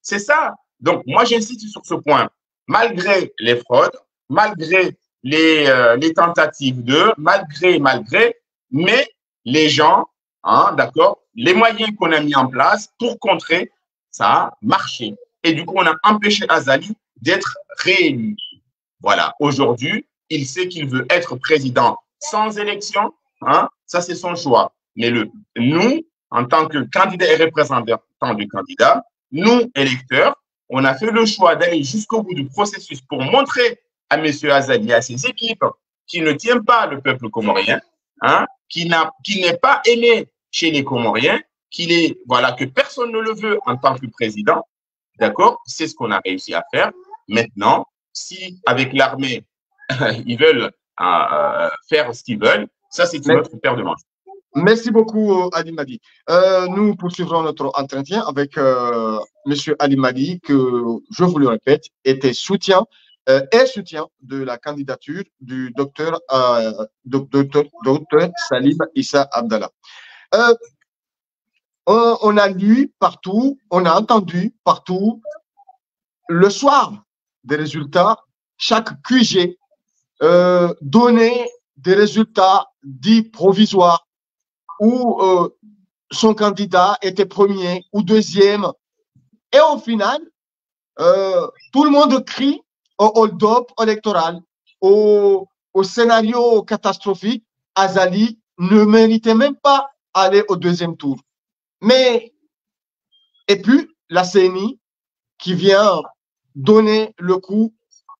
ça. Donc, moi, j'insiste sur ce point. Malgré les fraudes, malgré les tentatives malgré, mais les gens, hein, d'accord, les moyens qu'on a mis en place pour contrer, ça a marché. Et du coup, on a empêché Azali d'être réélu. Voilà, aujourd'hui, il sait qu'il veut être président sans élection, hein, ça c'est son choix. Mais nous, en tant que candidat et représentant du candidat, nous, électeurs, on a fait le choix d'aller jusqu'au bout du processus pour montrer à M. Azali et à ses équipes qui ne tient pas le peuple comorien, hein, qui n'est pas aimé chez les Comoriens, voilà, que personne ne le veut en tant que président. D'accord? C'est ce qu'on a réussi à faire. Maintenant, si avec l'armée, ils veulent faire ce qu'ils veulent, ça, c'est une autre paire de manches.
Merci beaucoup, Ali Madi. Nous poursuivrons notre entretien avec M. Ali Madi, que, je vous le répète, était soutien de la candidature du docteur Salim Issa Abdallah. On a lu partout, on a entendu partout, le soir des résultats, chaque QG donnait des résultats dits provisoires où son candidat était premier ou deuxième. Et au final, tout le monde crie au hold-up électoral, au scénario catastrophique. Azali ne méritait même pas aller au deuxième tour. Et puis, la CENI qui vient donner le coup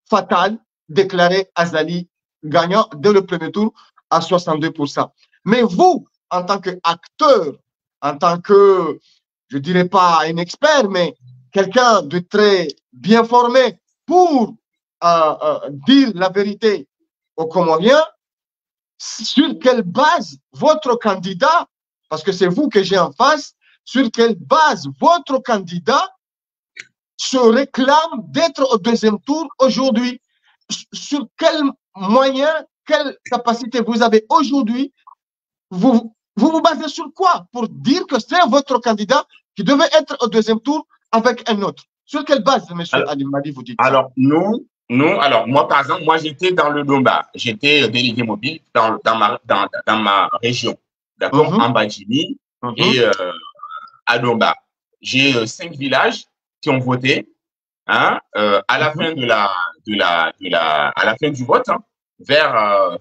fatal, déclarer Azali gagnant dès le premier tour à 62%. Mais vous, en tant qu'acteur, en tant que, je ne dirais pas un expert, mais quelqu'un de très bien formé pour dire la vérité aux Comoriens, sur quelle base votre candidat, parce que c'est vous que j'ai en face, sur quelle base votre candidat se réclame d'être au deuxième tour aujourd'hui? Sur quels moyens, quelle capacité vous avez aujourd'hui? Vous vous basez sur quoi pour dire que c'est votre candidat qui devait être au deuxième tour avec un autre? Sur quelle base, M. Ali Madi, vous dites ça?
Alors, alors moi, par exemple, moi, j'étais dans le Domba. J'étais délégué mobile dans ma région, d'accord, en Badjini et à Domba. J'ai 5 villages qui ont voté, hein, à la fin à la fin du vote, hein, vers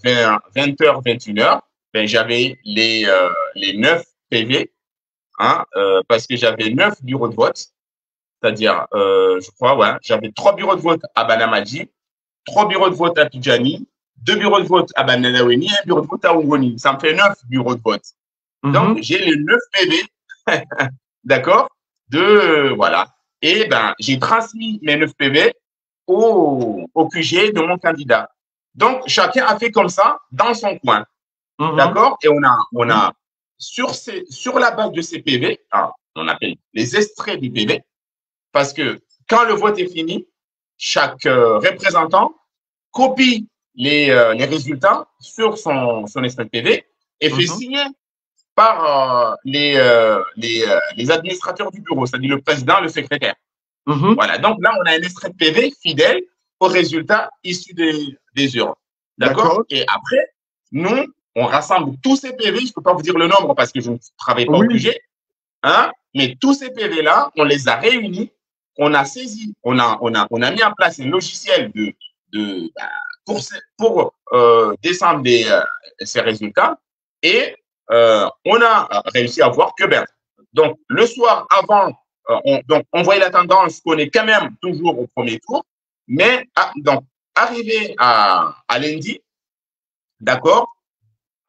20h, 21h, ben, j'avais les 9 PV, hein, parce que j'avais 9 bureaux de vote. C'est-à-dire, je crois, ouais, j'avais 3 bureaux de vote à Banamadji, 3 bureaux de vote à Tidjani, 2 bureaux de vote à Bananaweni et un bureau de vote à Ongoni. Ça me fait 9 bureaux de vote. Donc, j'ai les 9 PV, d'accord, voilà. Et ben, j'ai transmis mes 9 PV au QG de mon candidat. Donc, chacun a fait comme ça dans son coin. D'accord? Et on a sur la base de ces PV, on appelle les extraits du PV, parce que quand le vote est fini, chaque représentant copie les résultats sur son extrait de PV et fait signer par les administrateurs du bureau, c'est-à-dire le président, le secrétaire. Voilà, donc là, on a un extrait de PV fidèle aux résultats issus des urnes. D'accord? Et après, nous, on rassemble tous ces PV, je ne peux pas vous dire le nombre parce que je ne travaille pas au QG, hein, mais tous ces PV-là, on les a réunis, on a saisi, on a mis en place un logiciel pour descendre ces résultats et on a réussi à voir que, donc, le soir avant, on voyait la tendance qu'on est quand même toujours au premier tour, mais donc, arrivé à lundi, d'accord,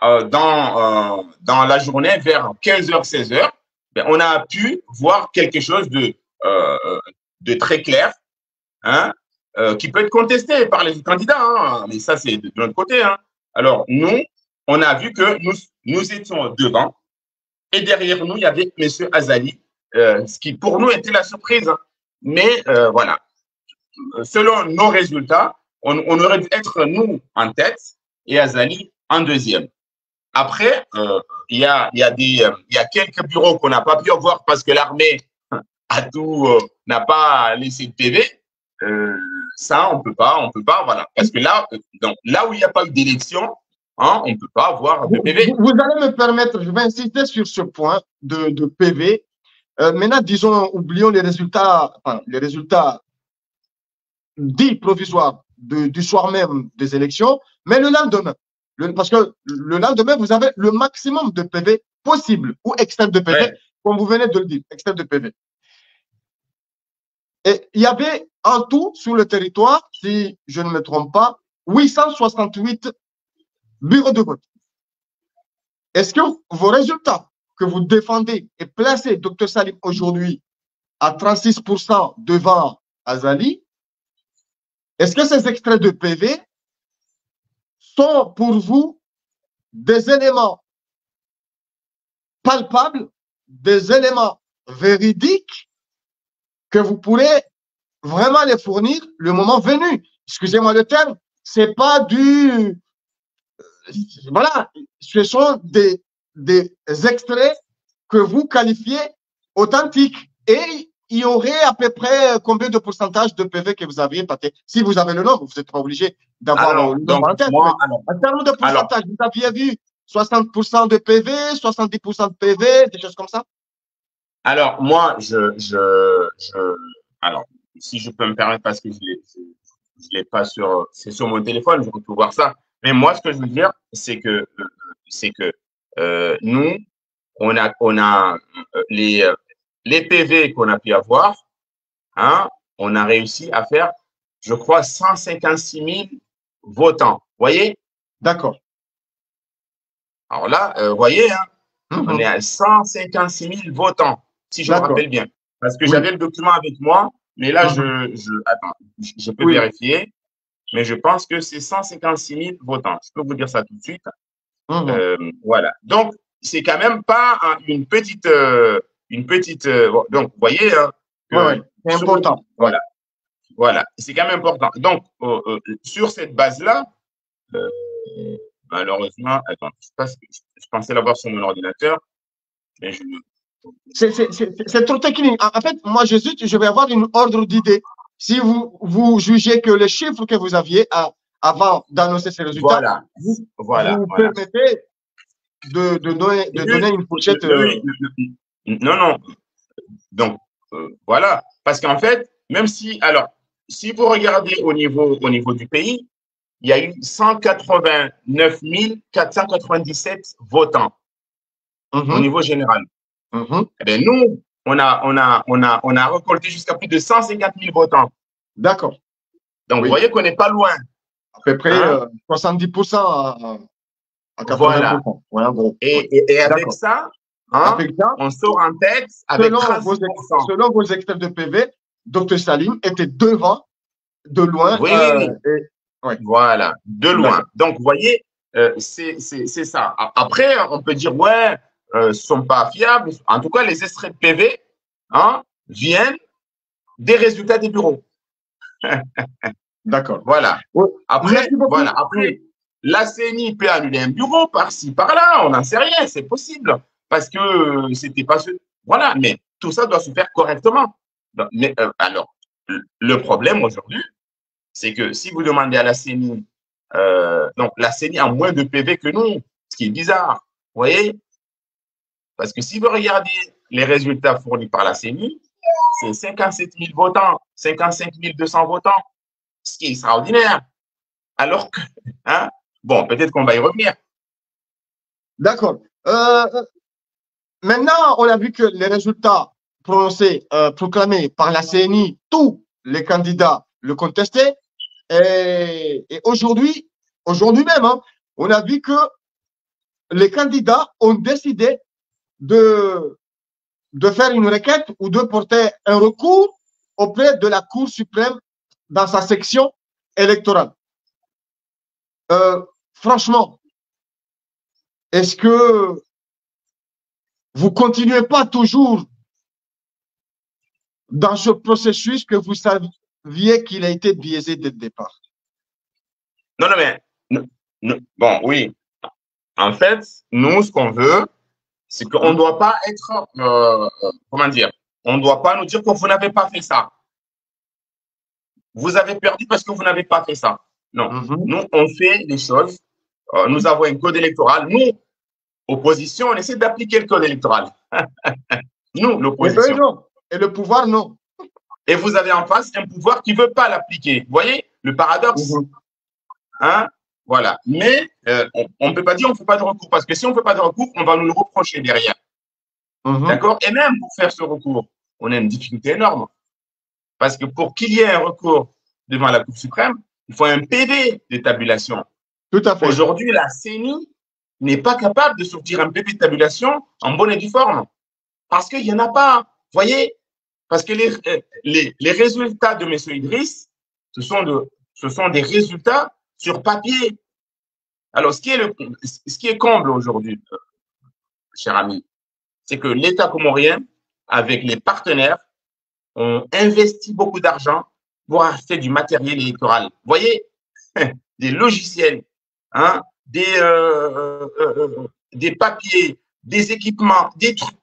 dans la journée, vers 15h, 16h, ben, on a pu voir quelque chose de très clair, hein, qui peut être contesté par les candidats, hein, mais ça, c'est de notre côté. Hein. Alors, nous, on a vu que nous étions devant et derrière nous, il y avait M. Azali, ce qui pour nous était la surprise. Hein. Mais voilà, selon nos résultats, on aurait dû être nous en tête et Azali en deuxième. Après, il y a quelques bureaux qu'on n'a pas pu voir parce que l'armée a tout n'a pas laissé de PV. Ça, on peut pas, voilà. Parce que là, donc, là où il n'y a pas eu d'élection, hein, on ne peut pas avoir de PV.
Vous allez me permettre, je vais insister sur ce point de PV. Maintenant, disons, oublions les résultats dits provisoires du soir même des élections, mais le lendemain. Parce que le lendemain, vous avez le maximum de PV possible ou extrait de PV, ouais, comme vous venez de le dire, extrait de PV. Et il y avait en tout sur le territoire, si je ne me trompe pas, 868 bureaux de vote. Est-ce que vos résultats que vous défendez et placez Dr Salim aujourd'hui à 36% devant Azali, est-ce que ces extraits de PV sont pour vous des éléments palpables, des éléments véridiques que vous pourrez vraiment les fournir le moment venu? Excusez-moi le terme, c'est pas du... Voilà, ce sont des extraits que vous qualifiez authentiques. Et il y aurait à peu près combien de pourcentage de PV que vous aviez pâté? Si vous avez le nombre, vous n'êtes pas obligé d'avoir le nombre en tête. En termes de pourcentage, vous aviez vu 60% de PV, 70% de PV, des choses comme ça?
Alors, moi, alors, si je peux me permettre, parce que je l'ai pas c'est sur mon téléphone, je peux voir ça. Mais moi, ce que je veux dire, c'est que nous, on a les PV qu'on a pu avoir, hein, on a réussi à faire, je crois, 156 000 votants. Vous voyez?
D'accord.
Alors là, vous voyez, hein, on est à 156 000 votants, si je me rappelle bien. Parce que j'avais le document avec moi, mais là, attends, je peux vérifier. Mais je pense que c'est 156 000 votants. Je peux vous dire ça tout de suite. Voilà. Donc, c'est quand même pas une petite. Donc, vous voyez.
Hein, c'est important.
Voilà. Voilà. C'est quand même important. Donc, sur cette base-là, malheureusement, attends, je pensais l'avoir sur mon ordinateur, mais je.
C'est trop technique. En fait, moi, je vais avoir une ordre d'idée. Si vous jugez que les chiffres que vous aviez avant d'annoncer ces résultats, vous permettez de donner une fourchette.
Non. Donc, voilà. Parce qu'en fait, même si, si vous regardez au niveau du pays, il y a eu 189 497 votants au niveau général. Eh bien, nous, on a récolté jusqu'à plus de 150 000 votants.
D'accord.
Donc, vous voyez qu'on n'est pas loin.
À peu près 70% à 80%.
Voilà.
Ouais, en gros.
Et avec ça, on sort en tête avec 13%.
Selon vos extraits de PV, Dr Salim était devant, de loin.
Oui. Voilà, de loin. Donc, vous voyez, c'est ça. Après, on peut dire, ouais, ne sont pas fiables. En tout cas, les extraits de PV viennent des résultats des bureaux.
D'accord.
Voilà. Après, la CENI peut annuler un bureau par-ci, par-là. On n'en sait rien. C'est possible. Parce que c'était pas ce. Voilà. Mais tout ça doit se faire correctement. Mais, alors, le problème aujourd'hui, c'est que si vous demandez à la CENI, donc la CENI a moins de PV que nous, ce qui est bizarre. Vous voyez? Parce que si vous regardez les résultats fournis par la CENI, c'est 57 000 votants, 55 200 votants, ce qui est extraordinaire. Alors que, bon, peut-être qu'on va y revenir.
D'accord. Maintenant, on a vu que les résultats prononcés, proclamés par la CENI, tous les candidats le contestaient. Et aujourd'hui même, on a vu que les candidats ont décidé de faire une requête ou de porter un recours auprès de la Cour suprême dans sa section électorale. Franchement, est-ce que vous continuez pas toujours dans ce processus que vous saviez qu'il a été biaisé dès le départ?
Non, non, mais bon, oui. En fait, nous, ce qu'on veut, c'est qu'on ne doit pas être, comment dire, on ne doit pas nous dire que vous n'avez pas fait ça. Vous avez perdu parce que vous n'avez pas fait ça. Non. Nous, on fait des choses. Nous avons un code électoral. Nous, opposition, on essaie d'appliquer le code électoral. Nous, l'opposition.
Non. Et le pouvoir, non.
Et vous avez en face un pouvoir qui ne veut pas l'appliquer. Vous voyez le paradoxe? Hein? Voilà. Mais on ne peut pas dire on ne fait pas de recours. Parce que si on ne fait pas de recours, on va nous le reprocher derrière. D'accord? Et même pour faire ce recours, on a une difficulté énorme. Parce que pour qu'il y ait un recours devant la Cour suprême, il faut un PV de tabulation.
Tout à fait.
Aujourd'hui, la CENI n'est pas capable de sortir un PV de tabulation en bonne et due forme. Parce qu'il n'y en a pas. Vous voyez? Parce que les résultats de M. Idriss, ce sont des résultats sur papier. Alors, ce qui est comble aujourd'hui, cher ami, c'est que l'État comorien, avec les partenaires, ont investi beaucoup d'argent pour acheter du matériel électoral. Vous voyez, des logiciels, hein, des papiers, des équipements, des trucs.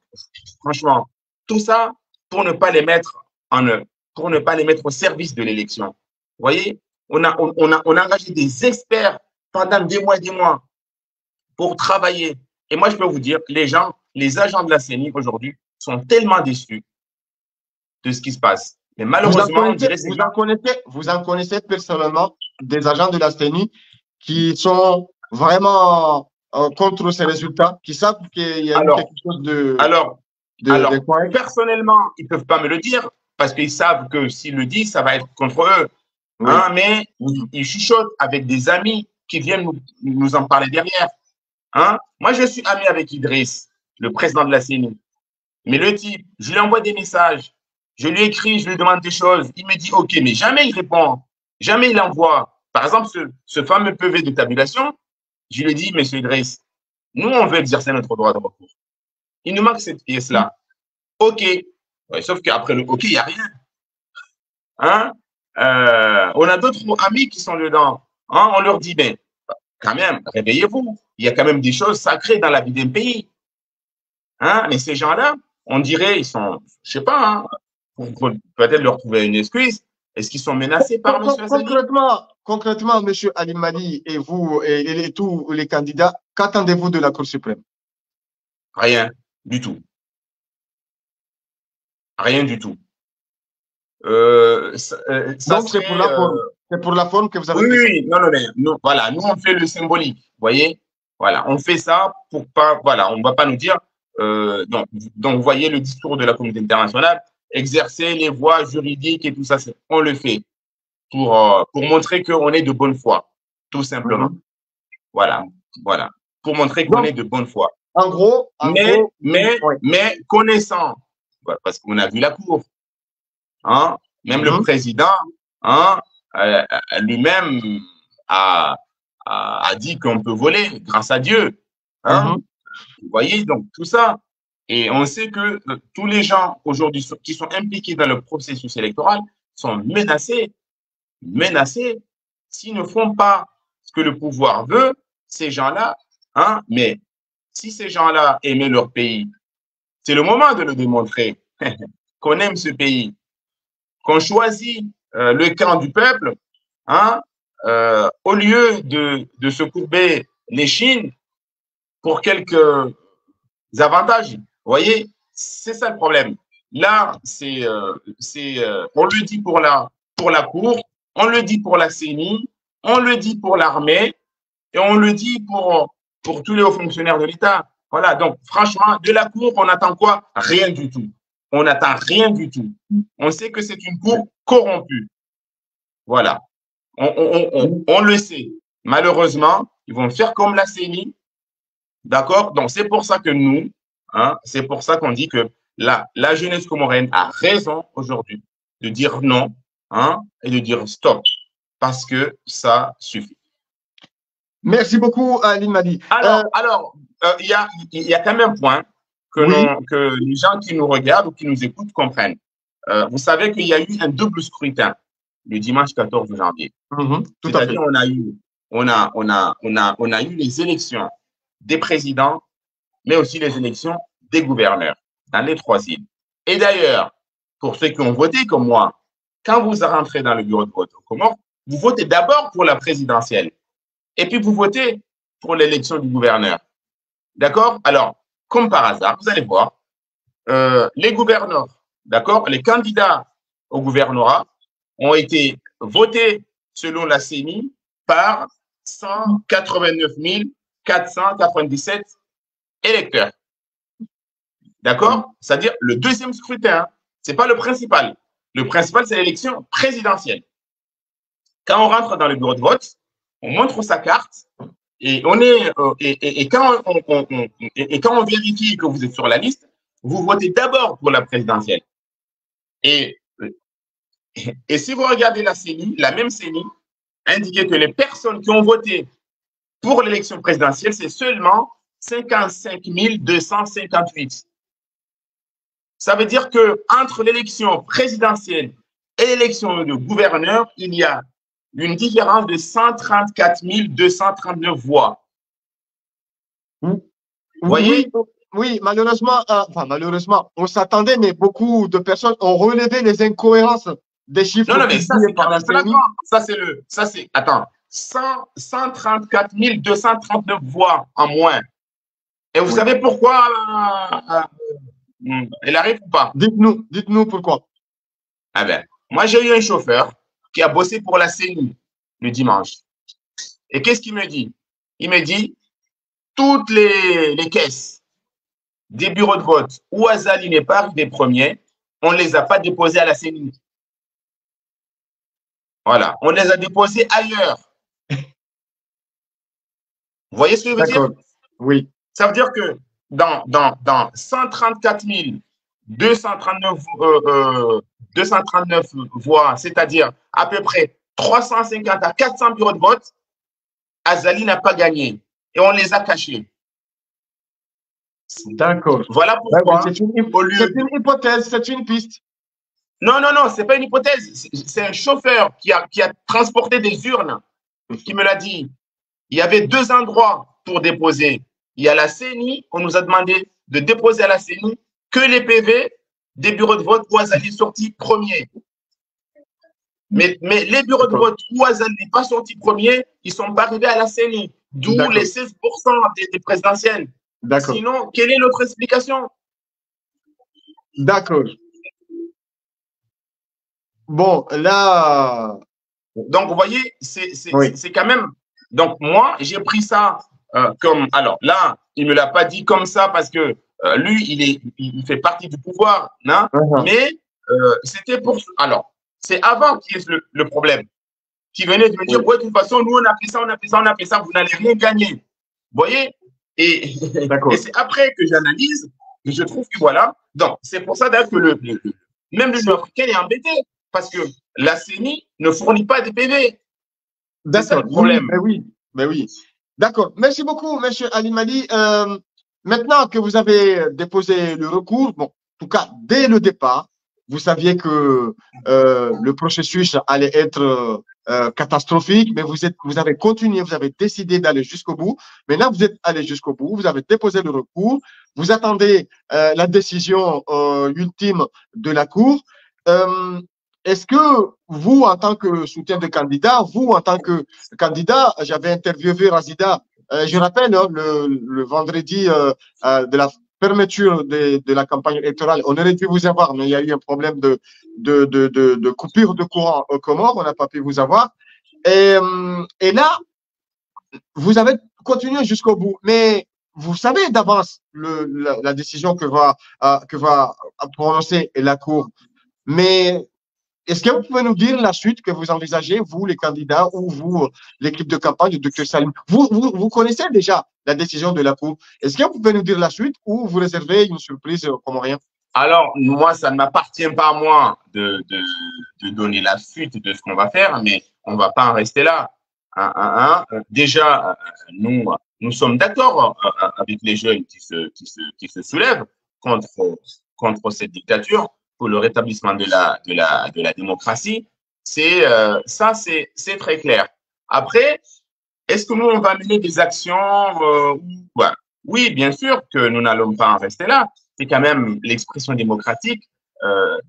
Franchement, tout ça pour ne pas les mettre en œuvre, pour ne pas les mettre au service de l'élection. Vous voyez, on a engagé des experts pendant des mois pour travailler. Et moi, je peux vous dire que les agents de la CENI aujourd'hui sont tellement déçus de ce qui se passe. Mais malheureusement,
vous en connaissez personnellement des agents de la CENI qui sont vraiment contre ces résultats, qui savent qu'il y a quelque chose de…
Alors, personnellement, ils ne peuvent pas me le dire parce qu'ils savent que s'ils le disent, ça va être contre eux. Oui. Hein, mais ils chuchotent avec des amis qui viennent nous en parler derrière. Hein? Moi, je suis ami avec Idriss, le président de la CENI. Mais le type, je lui envoie des messages, je lui écris, je lui demande des choses. Il me dit OK, mais jamais il répond, jamais il envoie. Par exemple, ce fameux PV de tabulation, je lui dis, monsieur Idriss, nous, on veut exercer notre droit de recours. Il nous manque cette pièce-là. OK. Ouais, sauf qu'après le OK, il n'y a rien. Hein? On a d'autres amis qui sont dedans. Hein? On leur dit, ben, quand même, réveillez-vous. Il y a quand même des choses sacrées dans la vie d'un pays. Hein? Mais ces gens-là, on dirait, ils sont, je sais pas, hein, pour peut-être leur trouver une excuse. Est-ce qu'ils sont menacés par M. Azali?
Concrètement, M. Ali Mali et vous et tous les candidats, qu'attendez-vous de la Cour suprême?
Rien du tout. Rien du tout.
Donc, c'est pour la forme. C'est pour la forme que vous avez fait.
Oui, non, mais voilà, nous, on fait le symbolique. Vous voyez? Voilà, on fait ça pour pas, voilà, on ne va pas nous dire, donc, vous voyez le discours de la communauté internationale, exercer les voies juridiques et tout ça, on le fait pour montrer qu'on est de bonne foi, tout simplement. Voilà. Pour montrer qu'on est de bonne foi.
En gros,
mais connaissant, parce qu'on a vu la Cour, hein, même le président, hein, lui-même a dit qu'on peut voler grâce à Dieu. Hein. Vous voyez, donc tout ça. Et on sait que tous les gens aujourd'hui qui sont impliqués dans le processus électoral sont menacés s'ils ne font pas ce que le pouvoir veut, ces gens-là, hein, mais si ces gens-là aimaient leur pays, c'est le moment de le démontrer qu'on aime ce pays, qu'on choisit le camp du peuple, hein, au lieu de se courber l'échine pour quelques avantages. Vous voyez, c'est ça le problème. Là, on le dit pour la Cour, on le dit pour la CENI, on le dit pour l'armée et on le dit pour tous les hauts fonctionnaires de l'État. Voilà, donc franchement, de la Cour, on attend quoi? Rien du tout. On n'attend rien du tout. On sait que c'est une Cour corrompue. Voilà. On le sait. Malheureusement, ils vont faire comme la CENI. D'accord? Donc, c'est pour ça que nous, hein, c'est pour ça qu'on dit que la jeunesse comorienne a raison aujourd'hui de dire non, hein, et de dire stop, parce que ça suffit.
Merci beaucoup, Aline Madi.
Alors, il y a quand même un point que les gens qui nous regardent ou qui nous écoutent comprennent. Vous savez qu'il y a eu un double scrutin le dimanche 14 janvier. C'est-à-dire, on a eu les élections des présidents, mais aussi les élections des gouverneurs dans les 3 îles. Et d'ailleurs, pour ceux qui ont voté comme moi, quand vous rentrez dans le bureau de vote aux Comores, vous votez d'abord pour la présidentielle et puis vous votez pour l'élection du gouverneur. D'accord? Alors, comme par hasard, vous allez voir, les gouverneurs, d'accord, les candidats au gouvernorat ont été votés selon la CENI par 189 497 électeurs. D'accord? C'est-à-dire le deuxième scrutin, ce n'est pas le principal. Le principal, c'est l'élection présidentielle. Quand on rentre dans le bureau de vote, on montre sa carte et quand on vérifie que vous êtes sur la liste, vous votez d'abord pour la présidentielle. Et si vous regardez la CENI, la même CENI indiquait que les personnes qui ont voté pour l'élection présidentielle, c'est seulement 55 258. Ça veut dire qu'entre l'élection présidentielle et l'élection de gouverneur, il y a une différence de 134 239 voix.
Vous voyez? Oui, malheureusement, malheureusement, on s'attendait, mais beaucoup de personnes ont relevé les incohérences des chiffres.
Non, mais ça, c'est quand même flagrant. Attends, 134 239 voix en moins. Et vous savez pourquoi elle arrive ou pas?
Dites-nous pourquoi.
Ah ben, moi, j'ai eu un chauffeur qui a bossé pour la CENI le dimanche. Et qu'est-ce qu'il me dit? Il me dit, toutes les caisses des bureaux de vote où Azali n'est pas arrivé premier, on ne les a pas déposées à la CENI. Voilà, on les a déposées ailleurs. Vous voyez ce que je veux dire?
Oui.
Ça veut dire que dans 134 239 voix, c'est-à-dire à peu près 350 à 400 bureaux de vote, Azali n'a pas gagné et on les a cachés.
D'accord.
Voilà pourquoi.
C'est une hypothèse, c'est une piste.
Non, ce n'est pas une hypothèse. C'est un chauffeur qui a transporté des urnes qui me l'a dit. Il y avait 2 endroits pour déposer. Il y a la CENI, on nous a demandé de déposer à la CENI que les PV des bureaux de vote où Azali est sorti premier. Mais les bureaux de vote où Azali n'est pas sorti premier, ils ne sont pas arrivés à la CENI. D'où les 16% des présidentielles. Sinon, quelle est notre explication?
D'accord. Bon, là…
Donc, vous voyez, c'est quand même… Donc, moi, j'ai pris ça comme… Alors, là, il ne me l'a pas dit comme ça parce que lui, il fait partie du pouvoir, hein, mais c'était pour… Alors, c'est avant qu'il y ait le problème. Qui venait de me dire, ouais, de toute façon, nous, on a fait ça, vous n'allez rien gagner. Vous voyez? Et c'est après que j'analyse, que je trouve que voilà. Donc, c'est pour ça d'ailleurs que même l'Union africaine est embêté parce que la CENI ne fournit pas de PV. C'est ça le problème.
Mais oui. D'accord. Merci beaucoup, M. Ali Madi. Maintenant que vous avez déposé le recours, bon, en tout cas, dès le départ, vous saviez que le processus allait être catastrophique, mais vous avez continué, vous avez décidé d'aller jusqu'au bout. Maintenant, vous êtes allé jusqu'au bout, vous avez déposé le recours, vous attendez la décision ultime de la Cour. Est-ce que vous, en tant que soutien de candidat, j'avais interviewé Razida, je rappelle, le vendredi de la fermeture de la campagne électorale, on aurait dû vous avoir, mais il y a eu un problème de coupure de courant aux Comores, on n'a pas pu vous avoir. Et là, vous avez continué jusqu'au bout, mais vous savez d'avance la décision que va prononcer la Cour. Mais est-ce que vous pouvez nous dire la suite que vous envisagez, vous, les candidats, ou vous, l'équipe de campagne du Dr Salim? Vous connaissez déjà la décision de la Cour. Est-ce que vous pouvez nous dire la suite ou vous réservez une surprise comorien?
Alors, moi, ça ne m'appartient pas à moi de donner la suite de ce qu'on va faire, mais on ne va pas en rester là. Déjà, nous sommes d'accord avec les jeunes qui se soulèvent contre cette dictature pour le rétablissement de la démocratie. Ça, c'est très clair. Après, est-ce que nous, on va mener des actions ouais. Oui, bien sûr que nous n'allons pas en rester là. C'est quand même l'expression démocratique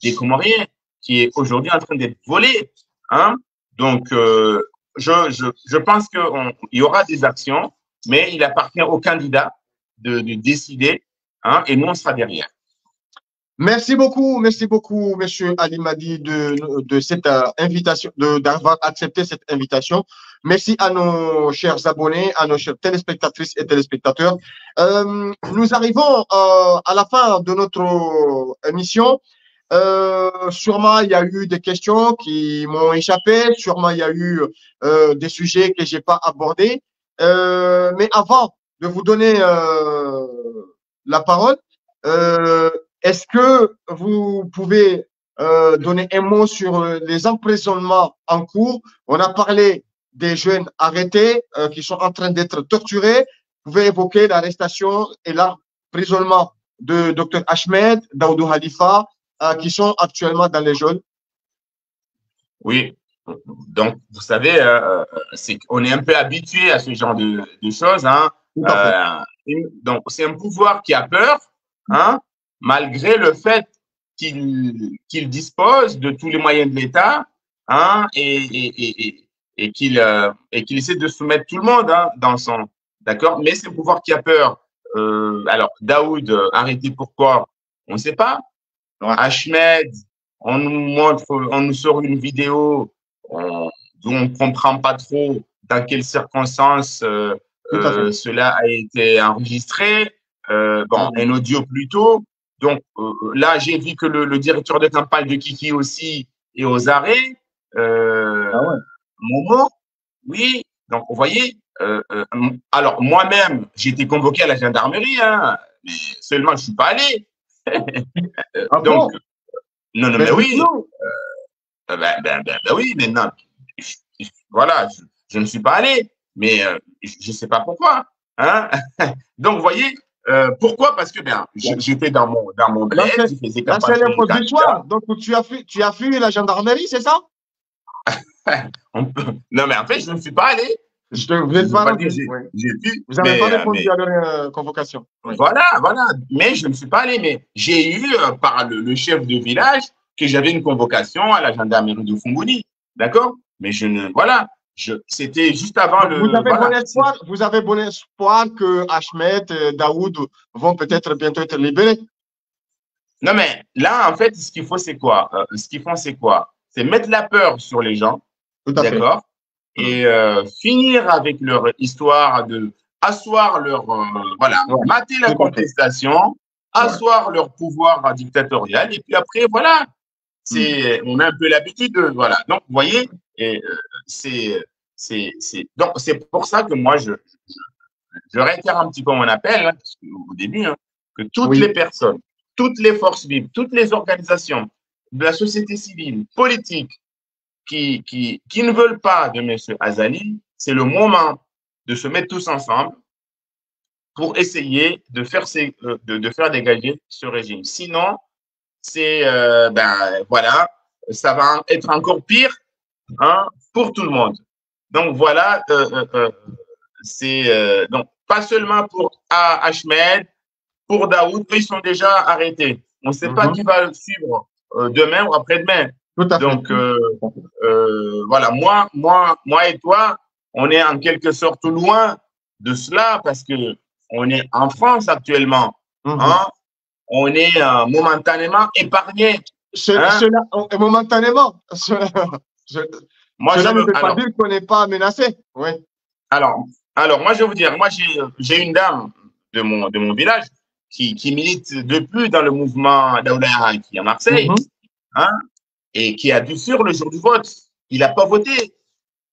des Comoriens qui est aujourd'hui en train d'être volée. Hein? Donc, je pense qu'il y aura des actions, mais il appartient aux candidats de décider, hein, et nous, on sera derrière.
Merci beaucoup, Monsieur Ali Madi, de cette invitation, d'avoir accepté cette invitation. Merci à nos chers abonnés, à nos chers téléspectatrices et téléspectateurs. Nous arrivons à la fin de notre émission. Sûrement, il y a eu des questions qui m'ont échappé. Sûrement, il y a eu des sujets que j'ai pas abordés. Mais avant de vous donner la parole, est-ce que vous pouvez donner un mot sur les emprisonnements en cours? On a parlé des jeunes arrêtés qui sont en train d'être torturés. Vous pouvez évoquer l'arrestation et l'emprisonnement de Dr Ahmed, Daoudou Khalifa, qui sont actuellement dans les geôles.
Oui, donc vous savez, on est un peu habitué à ce genre de choses. Hein. Donc c'est un pouvoir qui a peur, hein, malgré le fait qu'il dispose de tous les moyens de l'État, hein, et qu'il essaie de soumettre tout le monde, hein, dans son… D'accord? Mais c'est un pouvoir qui a peur. Alors, Daoud, arrêté pourquoi? On ne sait pas. Ahmed, on nous sort une vidéo dont on ne comprend pas trop dans quelles circonstances cela a été enregistré. Un audio plutôt. Donc là, j'ai vu que le directeur de campagne de Kiki aussi est aux arrêts. Momo, oui. Donc, vous voyez, alors moi-même, j'ai été convoqué à la gendarmerie, hein, mais seulement je ne suis pas allé. Donc, non, mais oui. Oui, maintenant, voilà, je ne suis pas allé, mais je ne sais pas pourquoi. Hein? Donc, vous voyez, pourquoi? Parce que j'étais dans mon bled, je faisais campagne.
C'est l'impositoire. Donc, tu as fui la gendarmerie, c'est ça?
Non, mais en fait, je ne suis pas allé.
Vous n'avez pas répondu à leur convocation.
Oui. Voilà. Mais je ne suis pas allé. Mais j'ai eu par le chef de village que j'avais une convocation à la gendarmerie de Fungouni. D'accord? Mais c'était juste avant
Vous avez bon espoir que Ahmed, Daoud vont peut-être bientôt être libérés?
Non, mais là, en fait, ce qu'il faut, c'est quoi? C'est mettre la peur sur les gens. D'accord? Et finir avec leur histoire de asseoir leur mater la contestation, asseoir leur pouvoir dictatorial, et puis après on a un peu l'habitude de Donc vous voyez, donc c'est pour ça que moi je réitère un petit peu mon appel, hein, parce que, au début, hein, que toutes les personnes, toutes les forces vives, toutes les organisations de la société civile, politique, qui ne veulent pas de M. Azali, c'est le moment de se mettre tous ensemble pour essayer de faire dégager ce régime. Sinon, ça va être encore pire, hein, pour tout le monde. Donc voilà, donc pas seulement pour Ahmed, pour Daoud, ils sont déjà arrêtés. On ne sait pas qui va le suivre demain ou après-demain. Donc, moi et toi, on est en quelque sorte loin de cela parce que on est en France actuellement. Hein? On est momentanément épargné.
Momentanément. Cela ne veut pas dire qu'on n'est pas menacé. Oui.
Alors, moi, je vais vous dire, moi, j'ai une dame de mon village qui milite depuis dans le mouvement Daoula qui est à Marseille. Hein? Et qui a dû fuir le jour du vote. Il n'a pas voté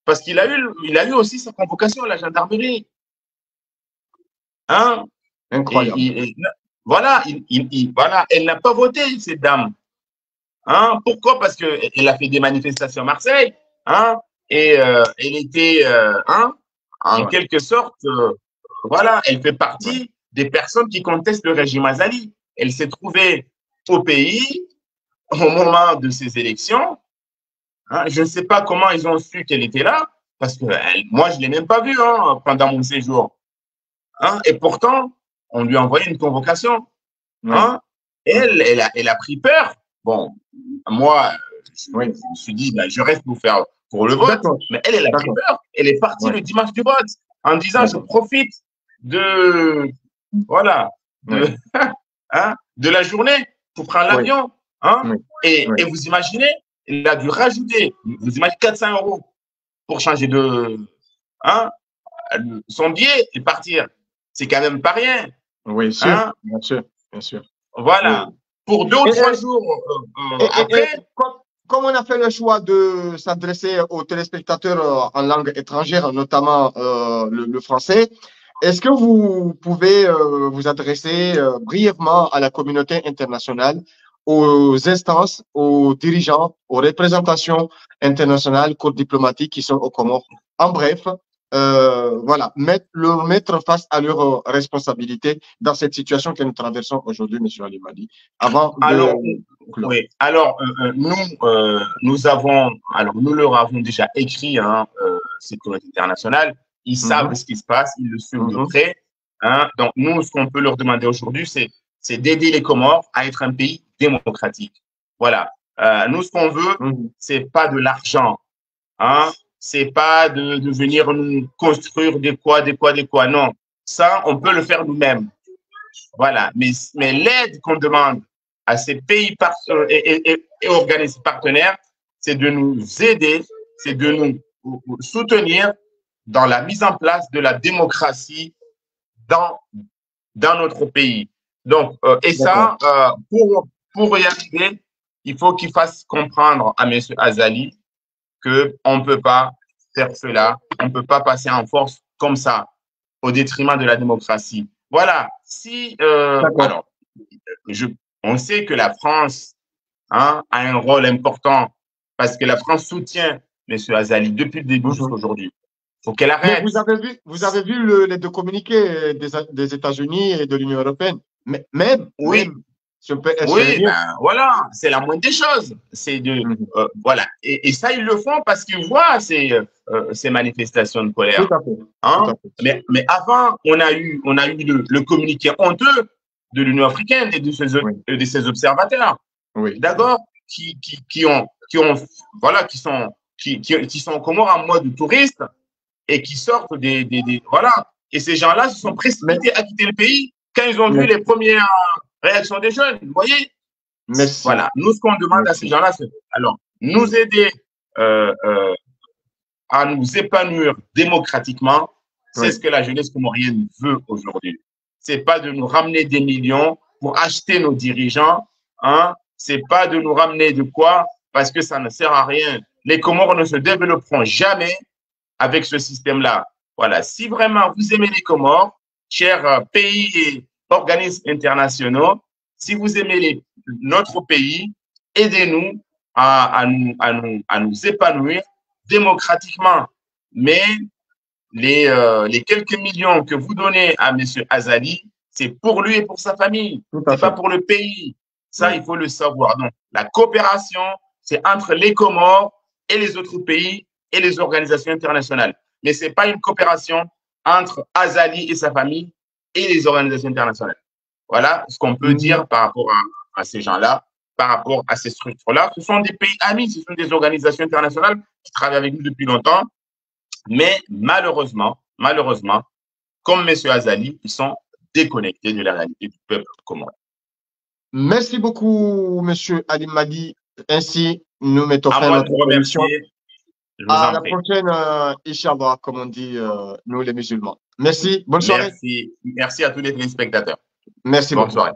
parce qu'il a eu aussi sa convocation à la gendarmerie. Hein?
Incroyable.
Voilà, voilà, elle n'a pas voté, cette dame. Hein? Pourquoi? Parce qu'elle a fait des manifestations à Marseille, hein? Et elle était, en quelque sorte, voilà, elle fait partie des personnes qui contestent le régime Azali. Elle s'est trouvée au pays au moment de ces élections. Hein? Je ne sais pas comment ils ont su qu'elle était là, parce que moi, je ne l'ai même pas vue pendant mon séjour. Hein? Et pourtant, on lui a envoyé une convocation. Hein? Et elle a pris peur. Bon, moi, je me suis dit, ben, je reste pour le vote. Mais elle a pris peur. Elle est partie le dimanche du vote en disant, je profite de, voilà, de la journée pour prendre l'avion. Hein? Et vous imaginez, elle a dû rajouter, vous imaginez 400 € pour changer son billet et partir. C'est quand même pas rien.
Oui, sûr, hein? Bien sûr, bien sûr.
Voilà. Pour 2 ou 3 jours après.
Comme on a fait le choix de s'adresser aux téléspectateurs en langue étrangère, notamment le français, est-ce que vous pouvez vous adresser brièvement à la communauté internationale, aux instances, aux dirigeants, aux représentations internationales, corps diplomatiques qui sont aux Comores? En bref, voilà, leur mettre face à leurs responsabilités dans cette situation que nous traversons aujourd'hui, M. Ali Madi.
Nous leur avons déjà écrit, cette communauté internationale. Ils savent ce qui se passe, ils le suivent de près. Hein. Donc, nous, ce qu'on peut leur demander aujourd'hui, c'est d'aider les Comores à être un pays démocratique. Voilà. Nous, ce qu'on veut, c'est pas de l'argent. Hein. C'est pas de venir nous construire des quoi. Non. Ça, on peut le faire nous-mêmes. Voilà. Mais l'aide qu'on demande à ces pays et organismes partenaires, c'est de nous aider, c'est de nous soutenir dans la mise en place de la démocratie dans notre pays. Donc, ça, pour y arriver, il faut qu'il fasse comprendre à M. Azali qu'on ne peut pas faire cela, on ne peut pas passer en force comme ça, au détriment de la démocratie. Voilà. Alors, on sait que la France a un rôle important parce que la France soutient M. Azali depuis le début jusqu'à aujourd'hui. Il faut qu'elle arrête.
Mais vous avez vu les deux communiqués des États-Unis et de l'Union européenne. Même,
voilà, c'est la moindre des choses. C'est voilà. Et ça, ils le font parce qu'ils voient ces manifestations de colère.
Tout à fait. Hein? Tout à
fait. Mais avant, on a eu le communiqué honteux de l'Union africaine et de ses observateurs.
Oui.
D'accord, qui sont au Comores en mode touriste et qui sortent voilà. Et ces gens-là se sont précipités à quitter le pays quand ils ont vu les premières réactions des jeunes. Vous voyez? Voilà. Nous, ce qu'on demande à ces gens-là, c'est alors nous aider à nous épanouir démocratiquement. C'est ce que la jeunesse comorienne veut aujourd'hui. C'est pas de nous ramener des millions pour acheter nos dirigeants. Hein? C'est pas de nous ramener de quoi parce que ça ne sert à rien. Les Comores ne se développeront jamais avec ce système-là. Voilà. Si vraiment vous aimez les Comores, chers pays et organismes internationaux, si vous aimez notre pays, aidez-nous à nous épanouir démocratiquement. Mais les quelques millions que vous donnez à M. Azali, c'est pour lui et pour sa famille. C'est pas pour le pays. Ça, il faut le savoir. Donc, la coopération, c'est entre les Comores et les autres pays et les organisations internationales. Mais ce n'est pas une coopération entre Azali et sa famille et les organisations internationales. Voilà ce qu'on peut dire par rapport à ces gens-là, par rapport à ces structures-là. Ce sont des pays amis, ce sont des organisations internationales qui travaillent avec nous depuis longtemps. Mais malheureusement, comme M. Azali, ils sont déconnectés de la réalité du peuple comorien.
Merci beaucoup, M. Ali Madi. Ainsi, nous mettons fin à notre émission. À la prochaine, Inch'Allah, comme on dit, nous les musulmans. Merci, bonne soirée.
Merci à tous les téléspectateurs.
Merci beaucoup.
Bonne soirée.